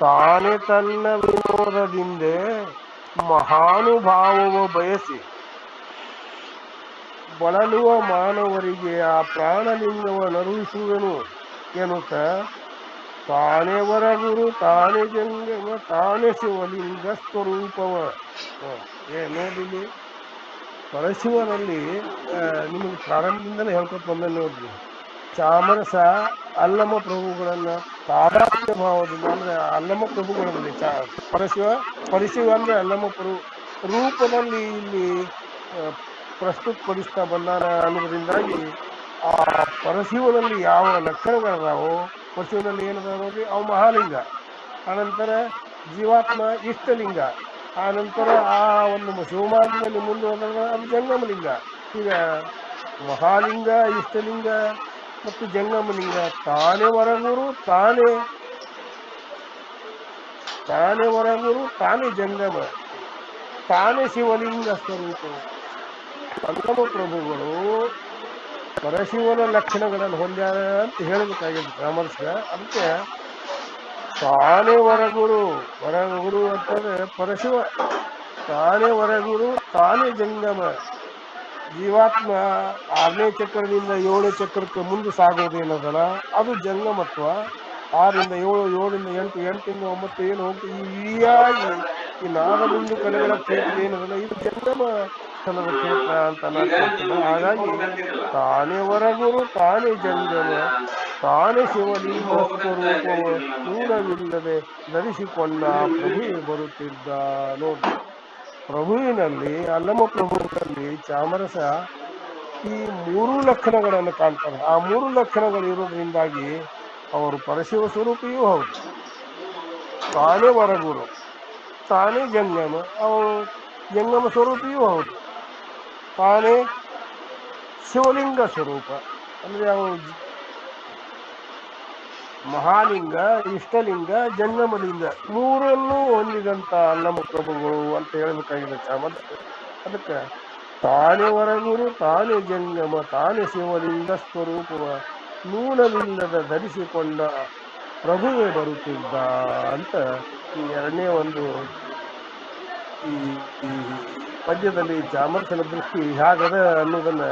ತಾನೇ ತನ್ನ ವಿನೋದದಿಂದ ಮಹಾನುಭಾವವ ಬಯಸಿ ಬಳಲುವ ಮಾನವರಿಗೆ ಆ ಪ್ರಾಣಲಿಂಗವನ್ನು ಅರುಹಿಸುವೆನು ಎನ್ನುತ್ತ ತಾನೇ ವರಗುರು ತಾನೇ ಜಂಗಮ ತಾನೇ ಶಿವಲಿಂಗ ಸ್ವರೂಪವ. ನೋಡಿಲಿ ಪರಶಿವನಲ್ಲಿ ನಿಮಗೆ ಪ್ರಾರಂಭದಿಂದಲೇ ಹೇಳ್ಕೊತ ಬಂದ ನೋಡ್ರಿ. ಚಾಮರಸ ಅಲ್ಲಮ ಪ್ರಭುಗಳನ್ನ ತಾದಾತ್ಮ್ಯ ಭಾವದಿಂದ ಅಂದ್ರೆ ಅಲ್ಲಮ ಪ್ರಭುಗಳಲ್ಲಿ ಪರಶಿವ ಅಂದ್ರೆ ಅಲ್ಲಮ ರೂಪದಲ್ಲಿ ಇಲ್ಲಿ ಪ್ರಸ್ತುತಪಡಿಸ್ತಾ ಬಂದಾನ ಅನ್ನೋದ್ರಿಂದಾಗಿ ಆ ಪರಶಿವನಲ್ಲಿ ಯಾವ ಲಕ್ಷಣಗಳದಾವೋ ಪರಶಿವನಲ್ಲಿ ಏನದ ನೋಡ್ರಿ, ಅವು ಮಹಾಲಿಂಗ, ಆನಂತರ ಜೀವಾತ್ಮ ಇಷ್ಟಲಿಂಗ, ಆನಂತರ ಆ ಒಂದು ಶಿವಮಾರ್ಗದಲ್ಲಿ ಮುಂದುವರೆದ ಅದು ಜಂಗಮಲಿಂಗ. ಈಗ ಮಹಾಲಿಂಗ, ಇಷ್ಟಲಿಂಗ ಮತ್ತು ಜಂಗಮಲಿಂಗ. ತಾನೇ ಹೊರಗುರು ತಾನೇ ಹೊರಗುರು ತಾನೇ ಜಂಗಮ ತಾನೇ ಶಿವಲಿಂಗ ಸ್ವರೂಪ. ಅಲ್ಲಮ ಪ್ರಭುಗಳು ಪರಶಿವನ ಲಕ್ಷಣಗಳನ್ನು ಹೊಂದ್ಯಾರ ಅಂತ ಹೇಳಬೇಕಾಗಿದೆ ಚಾಮರಸ. ಅದಕ್ಕೆ ತಾನೇ ಹೊರಗುರು ಅಂತಂದ್ರೆ ಪರಶಿವ, ತಾನೇ ಹೊರಗುರು ತಾನೇ ಜಂಗಮ. ಜೀವಾತ್ಮ 6ನೇ ಚಕ್ರದಿಂದ 7ನೇ ಚಕ್ರಕ್ಕೆ ಮುಂದೆ ಸಾಗೋದೇನದಲ್ಲ ಅದು ಜಂಗಮತ್ವ. 6ರಿಂದ 7, 7ರಿಂದ 8, 8ರಿಂದ 9 ಏನು ಹೋಗ್ತದೆ ಈ ಇಡಿಯಾಗಿ ಈ ನಾಗಬಿಂದು ಕಡೆಗಳ ಕ್ಷೇತ್ರ ಏನದಲ್ಲ ಇದು ಜಂಗಮ ಸ್ಥಳದ ಕ್ಷೇತ್ರ ಅಂತ ಅನ್ನಿಸ್ತದೆ. ಹಾಗಾಗಿ ತಾನೇ ಹೊರಗುರು ತಾನೇ ಜಂಗಮ ತಾನೇ ಶಿವಲಿಂಗ ಸ್ವರೂಪವ ಮೂಲವಿಲ್ಲದೆ ಧರಿಸಿಕೊಂಡ ಪ್ರಭುವೆ ಬರುತ್ತಿದ್ದ. ನೋಡಿ, ಪ್ರಭುವಿನಲ್ಲಿ ಅಲ್ಲಮ ಪ್ರಭುವಿನಲ್ಲಿ ಚಾಮರಸ ಈ 3 ಲಕ್ಷಣಗಳನ್ನು ಕಾಣ್ತಾರೆ. ಆ 3 ಲಕ್ಷಣಗಳು ಇರೋದ್ರಿಂದಾಗಿ ಅವರು ಪರಶಿವ ಸ್ವರೂಪಿಯೂ ಹೌದು, ತಾನೇ ಹೊರಗುರು ತಾನೇ ಜಂಗಮ, ಅವರು ಜಂಗಮ ಸ್ವರೂಪಿಯೂ ಹೌದು, ತಾನೇ ಶಿವಲಿಂಗ ಸ್ವರೂಪ ಅಂದ್ರೆ ಅವರು ಮಹಾಲಿಂಗ, ಇಷ್ಟಲಿಂಗ, ಜಂಗಮಲಿಂಗ 3 ಹೊಂದಿದಂತ ಅಲ್ಲಮ ಪ್ರಭುಗಳು ಅಂತ ಹೇಳಬೇಕಾಗಿದೆ ಚಾಮರಸ. ಅದಕ್ಕೆ ತಾನೇ ಹೊರಗುರು ತಾನೇ ಜಂಗಮ ತಾನೇ ಶಿವಲಿಂಗ ಸ್ವರೂಪವ ಮೂಲವಿಲ್ಲದ ಧರಿಸಿಕೊಂಡ ಪ್ರಭುವೇ ಬರುತ್ತಿದ್ದ ಅಂತ ಈ ಎರಡನೇ ಒಂದು ಈ ಪದ್ಯದಲ್ಲಿ ಚಾಮರಸನ ದೃಷ್ಟಿ ಹೇಗದ ಅನ್ನೋದನ್ನ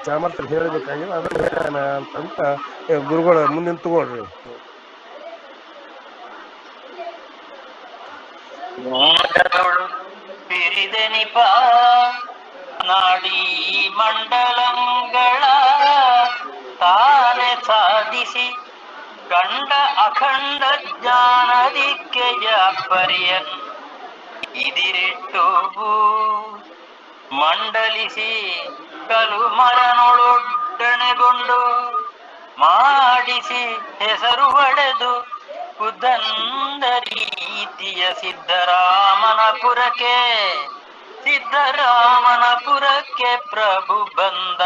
ಚಾಮರಸ ಹೇಳಬೇಕಾಗಿದೆ. ಅದನ್ನ ಹೇಳೋಣ ಅಂತ ಗುರುಗಳ ಮುಂದಿನ ತಗೊಳ್ರಿ.
ಪಿರಿದೆನಿಪ ನಾಡಿ ಮಂಡಲಂಗಳ ತಾನೆ ಸಾಧಿಸಿ ಕಂಡ ಅಖಂಡ ಜ್ಞಾನದಿಕ್ಕೆಯ ಪರಿಯನ್ ಇದಿರಿಟ್ಟು ಮಂಡಲಿಸಿ ಕಲು ಮರನೊಳೊಡ್ಡಣೆಗೊಂಡು ಮಾಡಿಸಿ ಹೆಸರು ಒಡೆದು ಉದಂದ ರೀತಿಯ ಸಿದ್ದರಾಮನಪುರಕ್ಕೆ ಪ್ರಭು ಬಂದ.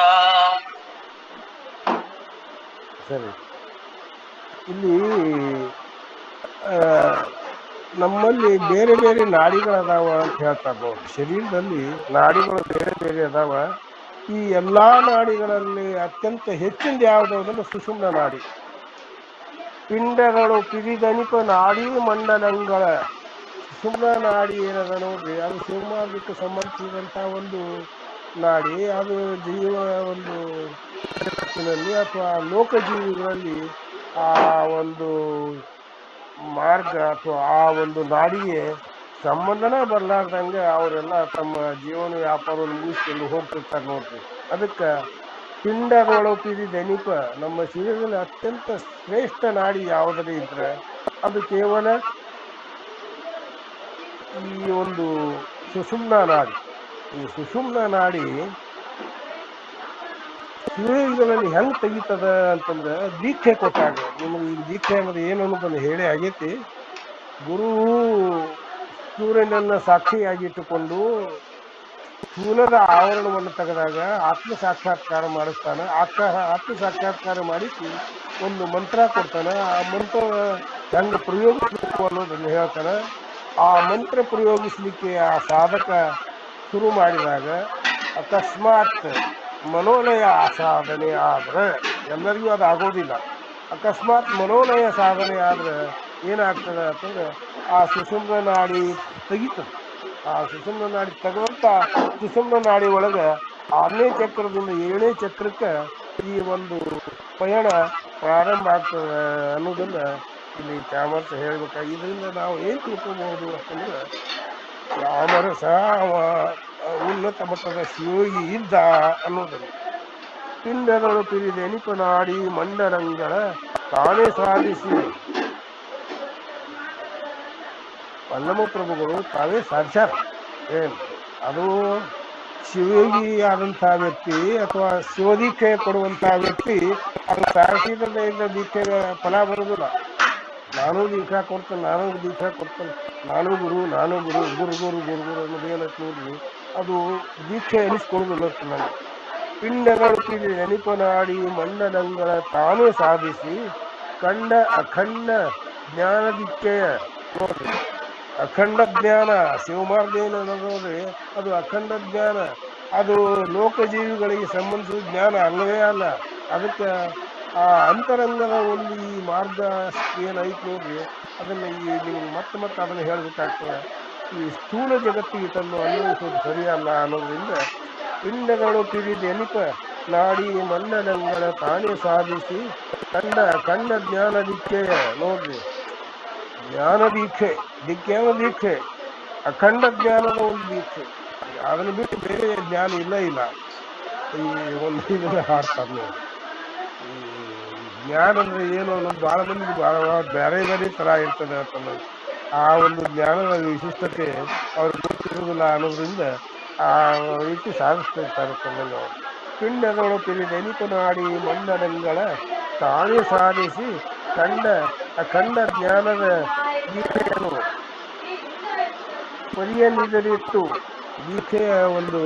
ಸರಿ, ಇಲ್ಲಿ ನಮ್ಮಲ್ಲಿ ಬೇರೆ ಬೇರೆ ನಾಡಿಗಳದಾವ ಅಂತ ಹೇಳ್ತಾರೆ ನೋಡಿ. ಶರೀರದಲ್ಲಿ ನಾಡಿಗಳು ಬೇರೆ ಬೇರೆ ಅದಾವ. ಈ ಎಲ್ಲಾ ನಾಡಿಗಳಲ್ಲಿ ಅತ್ಯಂತ ಹೆಚ್ಚಿಂದ ಯಾವುದಾದ್ರೆ ಸುಷುಮ್ನ ನಾಡಿ. ಪಿಂಡಗಳು ಪಿರಿದನಿಪ ನಾಡಿ ಮಂಡಲಂಗಳ ಸುಷುಮ್ನ ನಾಡಿ ಏನದ ನೋಡ್ರಿ, ಅದು ಶಿವಮಾರ್ಗಕ್ಕೆ ಸಂಬಂಧಿಸಿದಂತ ಒಂದು ನಾಡಿ. ಅದು ಜೀವ ಒಂದು ಜಗತ್ತಿನಲ್ಲಿ ಅಥವಾ ಲೋಕಜೀವಿಗಳಲ್ಲಿ ಆ ಒಂದು ಮಾರ್ಗ ಅಥವಾ ಆ ಒಂದು ನಾಡಿಗೆ ಸಂಬಂಧನ ಬರ್ಲಾರ್ದಂಗೆ ಅವರೆಲ್ಲ ತಮ್ಮ ಜೀವನ ವ್ಯಾಪಾರವನ್ನು ಮುಗಿಸ್ಕೊಂಡು ಹೋಗ್ತಿರ್ತಾರೆ ನೋಡ್ರಿ. ಅದಕ್ಕೆ ಪಿಂಡದೊಳಪಿರಿ ದನಿಪ, ನಮ್ಮ ಶರೀರದಲ್ಲಿ ಅತ್ಯಂತ ಶ್ರೇಷ್ಠ ನಾಡಿ ಯಾವುದೇ ಇದ್ರೆ ಅದು ಕೇವಲ ಈ ಒಂದು ಸುಷುಮ್ನ ನಾಡಿ. ಈ ಸುಷುಮ್ನ ನಾಡಿ ಶಿವಯೋಗಿಗಳಲ್ಲಿ ಹೆಂಗ್ ತೆಗಿತದ ಅಂತಂದ್ರೆ ದೀಕ್ಷೆ ಕೊಟ್ಟಾಗ. ನಿಮಗೆ ಈಗ ದೀಕ್ಷೆ ಅನ್ನೋದು ಏನು ಅನ್ನೋದನ್ನು ಹೇಳಿ ಆಗೈತಿ. ಗುರು ಸೂರ್ಯನನ್ನ ಸಾಕ್ಷಿಯಾಗಿಟ್ಟುಕೊಂಡು ಸ್ಥೂಲದ ಆವರಣವನ್ನು ತೆಗೆದಾಗ ಆತ್ಮ ಸಾಕ್ಷಾತ್ಕಾರ ಮಾಡಿಸ್ತಾನೆ. ಆತ್ಮ ಸಾಕ್ಷಾತ್ಕಾರ ಮಾಡಿಸಿ ಒಂದು ಮಂತ್ರ ಕೊಡ್ತಾನೆ. ಆ ಮಂತ್ರ ಹೆಂಗೆ ಪ್ರಯೋಗಿಸ್ಬೇಕು ಅನ್ನೋದನ್ನು ಹೇಳ್ತಾನೆ. ಆ ಮಂತ್ರ ಪ್ರಯೋಗಿಸ್ಲಿಕ್ಕೆ ಆ ಸಾಧಕ ಶುರು ಮಾಡಿದಾಗ ಅಕಸ್ಮಾತ್ ಮನೋಲಯ ಸಾಧನೆ ಆದ್ರೆ, ಎಲ್ಲರಿಗೂ ಅದು ಆಗೋದಿಲ್ಲ, ಅಕಸ್ಮಾತ್ ಮನೋಲಯ ಸಾಧನೆ ಆದ್ರೆ ಏನಾಗ್ತದೆ ಅಂತಂದ್ರೆ ಆ ಸುಷುಮ್ನ ನಾಡಿ ತೆಗಿತದೆ. ಆ ಸುಷುಮ್ನ ನಾಡಿ ತೆಗೆದಂತ ಸುಷುಮ್ನ ನಾಡಿ ಒಳಗೆ 6ನೇ ಚಕ್ರದಿಂದ 7ನೇ ಚಕ್ರಕ್ಕೆ ಈ ಒಂದು ಪಯಣ ಪ್ರಾರಂಭ ಆಗ್ತದೆ ಅನ್ನೋದನ್ನ ಇಲ್ಲಿ ಚಾಮರಸ ಹೇಳ್ಬೇಕಾಗಿ. ಇದರಿಂದ ನಾವು ಏನ್ ತಿಳ್ಕೊಬಹುದು ಅಂತಂದ್ರೆ, ಚಾಮರಸ ಉನ್ನತ ಮಟ್ಟದ ಶಿವಯೋಗಿ ಇದ್ದ ಅನ್ನೋದನ್ನು. ಪಿಂಡಗಳು ಪಿರಿದ ಎನಿಪ ನಾಡಿ ಮಂಡಲಂಗಳ ತಾನೇ ಸಾಧಿಸಿ, ಪಲ್ಲಮ ಪ್ರಭುಗಳು ತಾವೇ ಸಾಧ್ಯಾರ. ಏನು ಅದು ಶಿವಯೋಗಿ ಆದಂತಹ ವ್ಯಕ್ತಿ ಅಥವಾ ಶಿವದೀಕ್ಷೆ ಕೊಡುವಂತಹ ವ್ಯಕ್ತಿ ಅದು ಸಾಧಿಸಿದ ದೀಕ್ಷೆಗೆ ಫಲ ಬರುವುದಿಲ್ಲ. ನಾನು ದೀಕ್ಷಾ ಕೊಡ್ತೇನೆ, ನಾನು ದೀಕ್ಷಾ ಕೊಡ್ತೇನೆ, ನಾನು ಗುರು ಗುರು ಅನ್ನೋದೇನಕ್ಕೆ ನೋಡ್ರಿ, ಅದು ದೀಕ್ಷೆ ಎನಿಸ್ಕೊಡುದಿಲ್ಲ ನನಗೆ. ಪಿಂಡಗಳು ನೆನಪನಾಡಿ ಮಂಡಲಂಗಳ ತಾನೇ ಸಾಧಿಸಿ ಕಂಡ ಅಖಂಡ ಜ್ಞಾನ ದೀಕ್ಷೆಯ ನೋಡ್ರಿ. ಅಖಂಡ ಜ್ಞಾನ ಶಿವಮಾರ್ಗ ಏನನ್ನೋದ್ರಿ, ಅದು ಅಖಂಡ ಜ್ಞಾನ. ಅದು ಲೋಕಜೀವಿಗಳಿಗೆ ಸಂಬಂಧಿಸಿದ ಜ್ಞಾನ ಅಲ್ಲವೇ ಅಲ್ಲ. ಅದಕ್ಕೆ ಆ ಅಂತರಂಗದ ಒಂದು ಈ ಮಾರ್ಗ ಏನೈತಿ ನೋಡ್ರಿ, ಅದನ್ನ ಈ ನಿಮ್ಗೆ ಮತ್ತೆ ಅದನ್ನ ಹೇಳ್ಬೇಕಾಗ್ತದೆ. ಈ ಸ್ಥೂಲ ಜಗತ್ತಿಗೆ ತಂದು ಅನ್ವಯಿಸೋದು ಸರಿಯಲ್ಲ ಅನ್ನೋದ್ರಿಂದ ಪಿಂಡಗಳು ಪಿಡಿದ ಎನಿಪ ನಾಡಿ ಮಂಡಲಂಗಳ ತಾನೇ ಸಾಧಿಸಿ ಕಂಡ ಜ್ಞಾನ ದೀಕ್ಷೆಯ ನೋಡ್ರಿ. ಜ್ಞಾನ ದೀಕ್ಷೆ ದೀಕ್ಷೆ ಅಖಂಡ ಜ್ಞಾನದ ಒಂದು ದೀಕ್ಷೆ. ಅದನ್ನು ಬಿಟ್ಟು ಬೇರೆ ಜ್ಞಾನ ಇಲ್ಲ. ಈ ಒಂದು ಇದನ್ನ ಹಾಡ್ತಾರೆ ನೋಡಿ. ಈ ಜ್ಞಾನ ಅಂದ್ರೆ ಏನು ಅನ್ನೋದು ಬಹಳ ಮಂದಿ ಬೇರೆ ತರ ಇರ್ತದೆ ಅಂತಂದ್ರೆ ಆ ಒಂದು ಜ್ಞಾನದ ವಿಶಿಷ್ಟತೆ ಅವ್ರಿಗೆ ಗೊತ್ತಿರೋದಿಲ್ಲ ಅನ್ನೋದ್ರಿಂದ ಆ ರೀತಿ ಸಾಧಿಸ್ತಿರ್ತಾರೆ ತಮ್ಮನ್ನು. ಪಿಂಡಗಳು ಪಿರಿದ ಎನಿಪನಾಡಿ ಮಂಡಲಂಗಳ ತಾನೇ ಸಾಧಿಸಿ ಅಖಂಡ ಜ್ಞಾನದ ದೀಕ್ಷೆಯನ್ನು ಪರಿಯನ್ನಿದರಿಟ್ಟು, ದೀಕ್ಷೆಯ ಒಂದು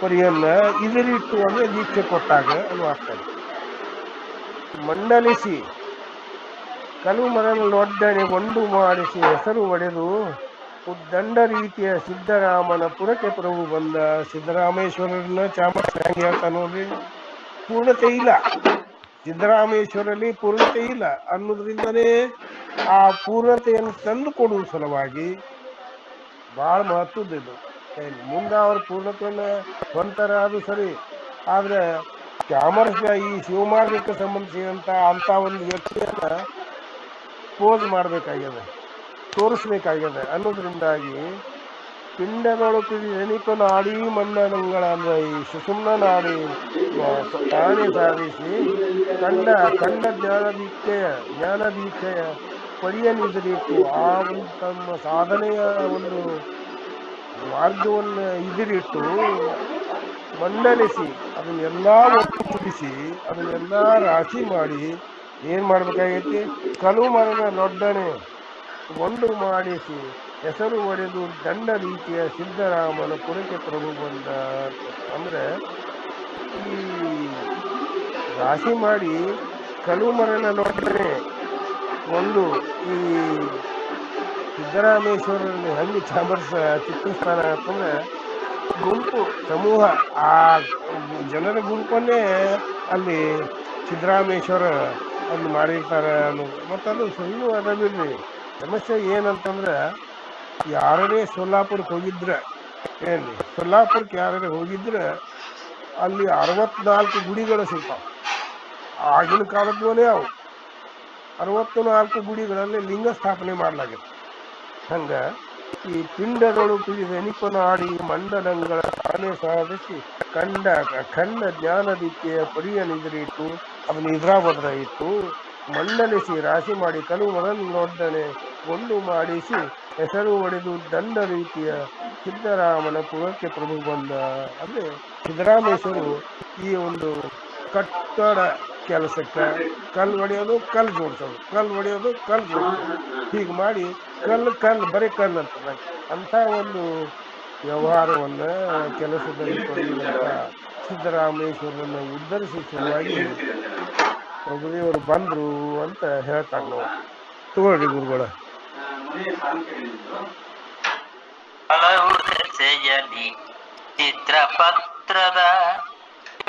ಪರಿಯನ್ನ ಇದರಿಟ್ಟು ಅಂದ್ರೆ ದೀಕ್ಷೆ ಕೊಟ್ಟಾಗ ಅದು ಆಗ್ತದೆ. ಮಂಡಲಿಸಿ ಕಲುಮರನೊಡ್ಡನೆ ಒಂದು ಮಾಡಿಸಿ ಹೆಸರು ಒಡೆದು ಉದ್ದಂಡ ರೀತಿಯ ಸಿದ್ದರಾಮನ ಪುರಕ್ಕೆ ಪ್ರಭು ಬಂದ. ಸಿದ್ದರಾಮೇಶ್ವರನ ಚಾಮರಸ ಹೆಂಗೆ ಹೇಳ್ತಾ ನೋಡ್ರಿ, ಪೂರ್ಣತೆ ಇಲ್ಲ ಸಿದ್ದರಾಮೇಶ್ವರಲ್ಲಿ, ಪೂರ್ಣತೆ ಇಲ್ಲ ಅನ್ನೋದ್ರಿಂದನೇ ಆ ಪೂರ್ಣತೆಯನ್ನು ತಂದು ಕೊಡುವ ಸಲುವಾಗಿ ಬಹಳ ಮಹತ್ವದ್ದು. ಮುಂದೆ ಅವ್ರ ಪೂರ್ಣತೆಯನ್ನ ಹೊಂತಾರ ಅದು ಸರಿ, ಆದ್ರೆ ಚಾಮರಸ ಈ ಶಿವಮಾರ್ಗಕ್ಕೆ ಸಂಬಂಧಿಸಿದಂತ ಅಂತ ಒಂದು ವ್ಯಕ್ತಿಯನ್ನ ಪೋಸ್ ಮಾಡ್ಬೇಕಾಗ್ಯದ, ತೋರಿಸ್ಬೇಕಾಗ್ಯದ ಅನ್ನೋದ್ರಿಂದಾಗಿ ಪಿಂಡಗಳು ನೆನಪ ನಾಡಿ ಮಂಡಲಂಗಳ ಅಂದ್ರೆ ಈ ಸುಷುಮ್ನ ನಾಡಿ ತಾನೇ ಸಾಧಿಸಿ ಕಂಡ ಜ್ಞಾನ ದೀಕ್ಷೆಯ ಪರಿಯನ್ನಿದಿರಿಟ್ಟು ಆ ಒಂದು ತಮ್ಮ ಸಾಧನೆಯ ಒಂದು ಮಾರ್ಗವನ್ನು ಇದಿರಿಟ್ಟು ಮಂಡಲಿಸಿ ಅದನ್ನೆಲ್ಲ ಒಟ್ಟುಗೂಡಿಸಿ ಅದನ್ನೆಲ್ಲ ರಾಶಿ ಮಾಡಿ ಏನ್ ಮಾಡ್ಬೇಕಾಗೈತಿ, ಕಲುಮರನ ನೊಡ್ಡನೆ ಒಂದು ಮಾಡಿಸಿ ಹೆಸರು ಒಡೆದು ದಂಡ ರೀತಿಯ ಸಿದ್ದರಾಮನ ಪುರಕ್ಕೆ ಪ್ರಭು ಬಂದ. ಅಂದ್ರೆ ಈ ರಾಶಿ ಮಾಡಿ ಕಲುಮರನ ನೊಡ್ಡನೆ ಒಂದು ಈ ಸಿದ್ದರಾಮೇಶ್ವರನ ಹೆಂಗೆ ಚಾಮರಸ ಚಿತ್ರಿಸ್ತಾನ ಅಂತಂದ್ರೆ ಗುಂಪು ಸಮೂಹ, ಆ ಜನರ ಗುಂಪನ್ನೇ ಅಲ್ಲಿ ಸಿದ್ದರಾಮೇಶ್ವರ ಅಲ್ಲಿ ಮಾಡಿರ್ತಾರೆ ಅನ್ನೋದು. ಮತ್ತದು ಸುಳ್ಳು ಅದಬಿಡ್ರಿ. ಸಮಸ್ಯೆ ಏನಂತಂದ್ರೆ ಯಾರೇ ಸೊಲ್ಲಾಪುರಕ್ಕೆ ಹೋಗಿದ್ರೆ ಏನ್ರಿ ಸೊಲ್ಲಾಪುರಕ್ಕೆ ಯಾರೇ ಹೋಗಿದ್ರೆ ಅಲ್ಲಿ 64 ಗುಡಿಗಳು ಸಿಗ್ತಾವ. ಆಗಿನ ಕಾಲದ್ವೇ ಅವು 64 ಗುಡಿಗಳಲ್ಲಿ ಲಿಂಗ ಸ್ಥಾಪನೆ ಮಾಡಲಾಗಿದೆ. ಹಂಗ ಈ ಪಿಂಡಗಳು ಪಿಡಿದೆನಿಪನಾಡಿ ಮಂಡಲಗಳ ತಾನೇ ಸಾಧಿಸಿ ಖಂಡ ಜ್ಞಾನದಿತ್ಯ ಪರಿಯ ನಿದ್ರಿಟ್ಟು ಅದನ್ನ ಇದ್ರಾಬದ್ರ ಇಟ್ಟು ಮಂಡಲಿಸಿ ರಾಶಿ ಮಾಡಿ ಕಲು ಮೊದಲೊಡ್ಡನೆ ಗೊಂಡು ಮಾಡಿಸಿ ಹೆಸರು ಒಡೆದು ದಂಡ ರೀತಿಯ ಸಿದ್ದರಾಮನ ಪುರಕ್ಕೆ ಪ್ರಭು ಬಂದ. ಅಂದ್ರೆ ಸಿದ್ದರಾಮೇಶ್ವರು ಈ ಒಂದು ಕಟ್ಟಡ ಕೆಲಸಕ್ಕೆ ಕಲ್ಲು ಹೊಡೆಯೋದು ಕಲ್ಲು ಜೋಡಿಸೋದು, ಕಲ್ಲು ಹೊಡೆಯೋದು ಕಲ್ಲು ಜೋಡಿಸೋದು, ಹೀಗೆ ಮಾಡಿ ಕಲ್ಲು ಬರೀ ಕಲ್ಲು ಅಂತ ಒಂದು ವ್ಯವಹಾರವನ್ನ ಕೆಲಸದಲ್ಲಿ ತೊಡಗಿದಂತ ಸಿದ್ದರಾಮೇಶ್ವರನ್ನ ಉದ್ಧರಿಸುವ ಸಲುವಾಗಿ ಪ್ರಭುದೇವರು ಬಂದ್ರು ಅಂತ ಹೇಳ್ತಾರೆ. ನಾವು ತಗೊಳ್ರಿ ಗುರುಗಳ.
ಹಲವು ದೆಸೆಯಲಿ ಚಿತ್ರಪತ್ರದ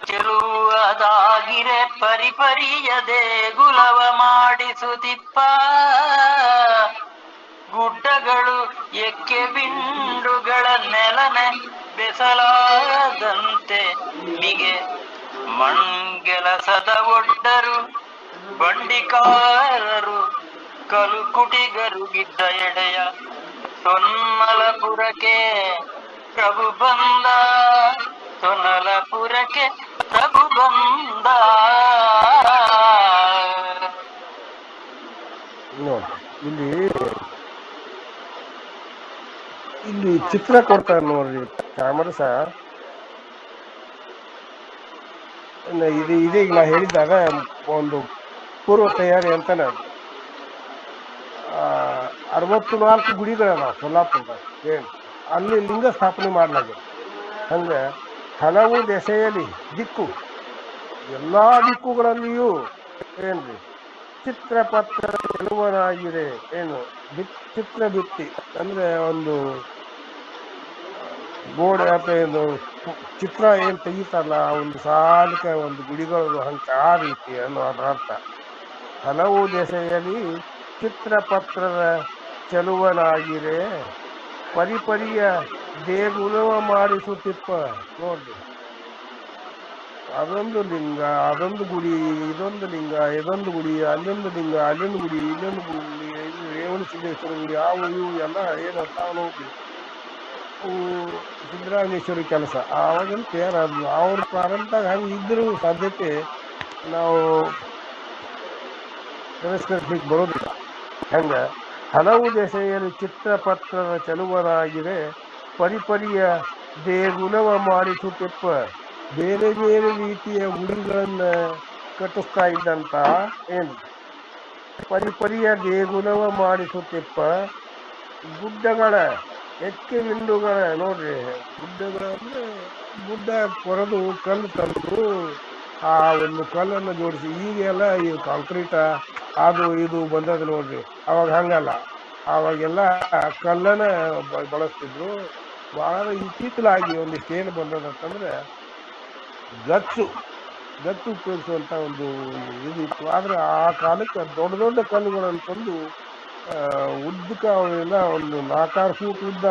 ಚೆಲುವದಾಗಿರೆ ಪರಿಪರಿಯದೆ ಗುಲವ ಮಾಡಿಸುತ್ತಿಪ್ಪ ಗುಡ್ಡಗಳು ಎಕ್ಕೆ ಬಿಂಡುಗಳ ನೆಲನೆ ಬೆಸಲಾದಂತೆ ಮಿಗೆ ಮಣ್ಗೆಲಸದ ಒಡ್ಡರು ಬಂಡಿಕಾರರು ಕಲುಕುಟಿಗರು ಗಿಡ್ಡ ಎಡೆಯ ಸೊನ್ನಲಪುರಕ್ಕೆ ಪ್ರಭು ಬಂದ, ಸೊನ್ನಲಪುರಕ್ಕೆ ಪ್ರಭು ಬಂದ.
ನೋಡಿ ಇಲ್ಲಿ ಚಿತ್ರ ಕೊಡ್ತಾರೆ ನೋಡ್ರಿ ಚಾಮರಸ. ಇದೀಗ ನಾ ಹೇಳಿದಾಗ ಒಂದು ಪೂರ್ವ ತಯಾರಿ ಅಂತಾನೆ 64 ಗುಡಿಗಳದಾವ ಸೊಲ್ಲಾಪುರದಾಗ. ಅಲ್ಲಿ ಲಿಂಗ ಸ್ಥಾಪನೆ ಮಾಡ್ಲಾಗಿದೆ. ಹಂಗ ಹಲವು ದೆಸೆಯಲ್ಲಿ ದಿಕ್ಕು ಎಲ್ಲಾ ದಿಕ್ಕುಗಳಲ್ಲಿಯೂ ಏನ್ರಿ ಚಿತ್ರಪತ್ರ ಚೆಲುವನಾಗಿದೆ. ಏನು ಚಿತ್ರ ಬಿತ್ತಿ ಅಂದ್ರೆ ಒಂದು ಗೋಡೆ ಅಥವಾ ಏನು ಚಿತ್ರ ಏನ್ ತೆಗಿತಾರಲ್ಲ ಒಂದು ಸಾಲಿಕ ಒಂದು ಗುಡಿಗಳು ಹಂಗ ಆ ರೀತಿ ಅನ್ನೋ ಅರ್ಥ. ಹಲವು ದೆಸೆಯಲ್ಲಿ ಚಿತ್ರಪತ್ರದ ಚೆಲುವನಾಗಿರೆ ಪರಿಪರಿಯ ದೇಗುಲವ ಮಾಡಿಸುತ್ತಿಪ್ಪ. ನೋಡ್ರಿ ಅದೊಂದು ಲಿಂಗ, ಅದೊಂದು ಗುಡಿ, ಇದೊಂದು ಲಿಂಗ, ಇದೊಂದು ಗುಡಿ, ಅಲ್ಲೊಂದು ಲಿಂಗ, ಅಲ್ಲೊಂದು ಗುಡಿ, ಇಲ್ಲೊಂದು ಗುಡಿ, ರೇವಣಸಿದ್ದೇಶ್ವರ ಗುಡಿ, ಅವು ಇವು ಎಲ್ಲ ಏನಂತ ನೋಡ್ರಿ ಸಿದ್ದರಾಮೇಶ್ವರಿ ಕೆಲಸ ಆವಾಗೆಲ್ಲ ತಯಾರಾದ್ರು. ಅವ್ರ ಪ್ರಾರಂಭದಾಗ ಹಂಗೆ ಇದ್ರೂ ಸಾಧ್ಯತೆ ನಾವು ತಿರಸ್ಕರಿಸ್ಲಿಕ್ಕೆ ಬರೋದಿಲ್ಲ. ಹಂಗ ಹಲವು ದೆಸೆಯಲ್ಲಿ ಚಿತ್ರಪತ್ರದ ಚೆಲುವನಾಗಿದೆ ಪರಿಪರಿಯ ದೇಗುಲವ ಮಾಡಿಸುತ್ತಿಪ್ಪ. ಬೇರೆ ಬೇರೆ ರೀತಿಯ ಗುಡಿಗಳನ್ನ ಕಟ್ಟಿಸ್ತಾ ಇದ್ದಂತ ಏನು ಪರಿಪರಿಯ ದೇಗುಲವ ಮಾಡಿಸುತ್ತಿಪ್ಪ. ಗುಡ್ಡಗಳ ಎಕ್ಕೆ ಬಿಂಡುಗಳ ನೋಡ್ರಿ ಗುಡ್ಡಗಳ ಅಂದ್ರೆ ಗುಡ್ಡ ಕೊರೆದು ಕಲ್ಲು ತಂದು ಆ ಒಂದು ಕಲ್ಲನ್ನು ಜೋಡಿಸಿ. ಈಗೆಲ್ಲ ಈ ಕಾಂಕ್ರೀಟ ಅದು ಇದು ಬಂದದ ನೋಡ್ರಿ. ಅವಾಗ ಹಂಗಲ್ಲ, ಅವಾಗೆಲ್ಲ ಕಲ್ಲನ್ನ ಬಳಸ್ತಿದ್ರು. ಬಹಳ ಇತ್ತೀಚಲಾಗಿ ಒಂದಿಷ್ಟು ಏನು ಬಂದದಂತಂದ್ರೆ ಗಚ್ಚು ಉಪಯೋಗಿಸುವಂತ ಒಂದು ಇದಿತ್ತು. ಆದ್ರೆ ಆ ಕಾಲಕ್ಕೆ ದೊಡ್ಡ ದೊಡ್ಡ ಕಲ್ಲುಗಳನ್ನು ತಂದು ಉದ್ದಕ್ಕ ಅವೆಲ್ಲ ಒಂದು 4-6 ಫೂಟ್ ಉದ್ದ,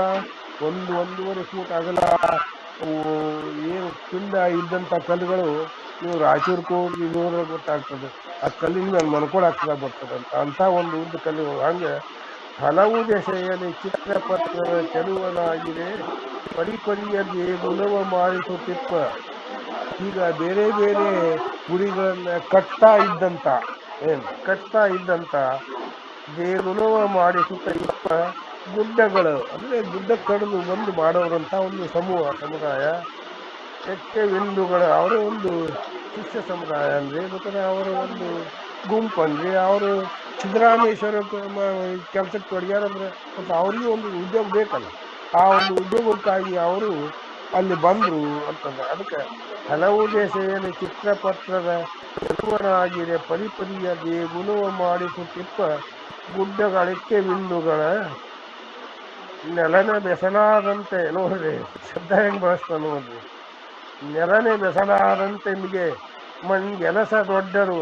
1-1.5 ಫೂಟ್ ಅಗಲ ಏನು ಪಿಂಡ ಇದ್ದಂತ ಕಲ್ಲುಗಳು ನೀವು ರಾಯಚೂರ್ಗೆ ಹೋಗಿ ನೋಡಿದ್ರೆ ಗೊತ್ತಾಗ್ತದೆ ಆ ಕಲ್ಲಿನ ಮೇಲೆ ಮನ್ಕೊಳಾಗ್ತದ ಬರ್ತದಂತ ಅಂತ ಒಂದು ಉದ್ದ ಕಲ್ಲು. ಹಂಗೆ ಹಲವು ದೆಸೆಯಲ್ಲಿ ಚಿತ್ರಪತ್ರದ ಚೆಲುವನಾಗಿದೆ ಪರಿಪರಿಯ ದೇಗುಲವ ಮಾಡಿಸುತ್ತಿಪ್ಪ. ಈಗ ಬೇರೆ ಬೇರೆ ಗುಡಿಗಳನ್ನ ಕಟ್ತಾ ಇದ್ದಂತ ದೇಗುಲವ ಮಾಡಿಸುತ್ತ ಇಪ್ಪ. ಗುಡ್ಡಗಳು ಅಂದ್ರೆ ಗುಡ್ಡ ಕಡಿದು ಬಂದು ಮಾಡೋರಂತ ಒಂದು ಸಮುದಾಯ. ಎಕ್ಕೆ ಬಿಂದುಗಳು ಅವರ ಒಂದು ಶಿಷ್ಯ ಸಮುದಾಯ ಅಂದ್ರೆ ಬೇಕಾದ್ರೆ ಅವರ ಒಂದು ಗುಂಪು ಅಂದ್ರೆ ಅವರು ಸಿದ್ದರಾಮೇಶ್ವರ ಕೆಲಸಕ್ಕೆ ತೊಡಗ್ಯಾರಂದ್ರೆ ಮತ್ತು ಅವ್ರಿಗೂ ಒಂದು ಉದ್ಯೋಗ ಬೇಕಲ್ಲ. ಆ ಒಂದು ಉದ್ಯೋಗಕ್ಕಾಗಿ ಅವರು ಅಲ್ಲಿ ಬಂದ್ರು ಅಂತಂದ್ರೆ ಅದಕ್ಕೆ ಹಲವು ದೆಸೆಯಲ್ಲಿ ಚಿತ್ರಪತ್ರದ ಚೆಲುವನಾಗಿದೆ ಪರಿಪರಿಯ ದೇಗುಲವ ಮಾಡಿಸುತ್ತಿಪ್ಪ. ಗುಡ್ಡಗಳಕ್ಕೆ ಬಿಂದುಗಳ ನೆಲನೆ ಬೆಸಲಾದಂತೆ ನೋಡ್ರಿ ಶಬ್ದ ಹೆಂಗ್ ಬಳಸ್ತ ನೋಡ್ರಿ. ನೆಲನೆ ಬೆಸಲಾದಂತೆ ನಿಮಗೆ ಮಣ್ಗೆಲಸ ದೊಡ್ಡರು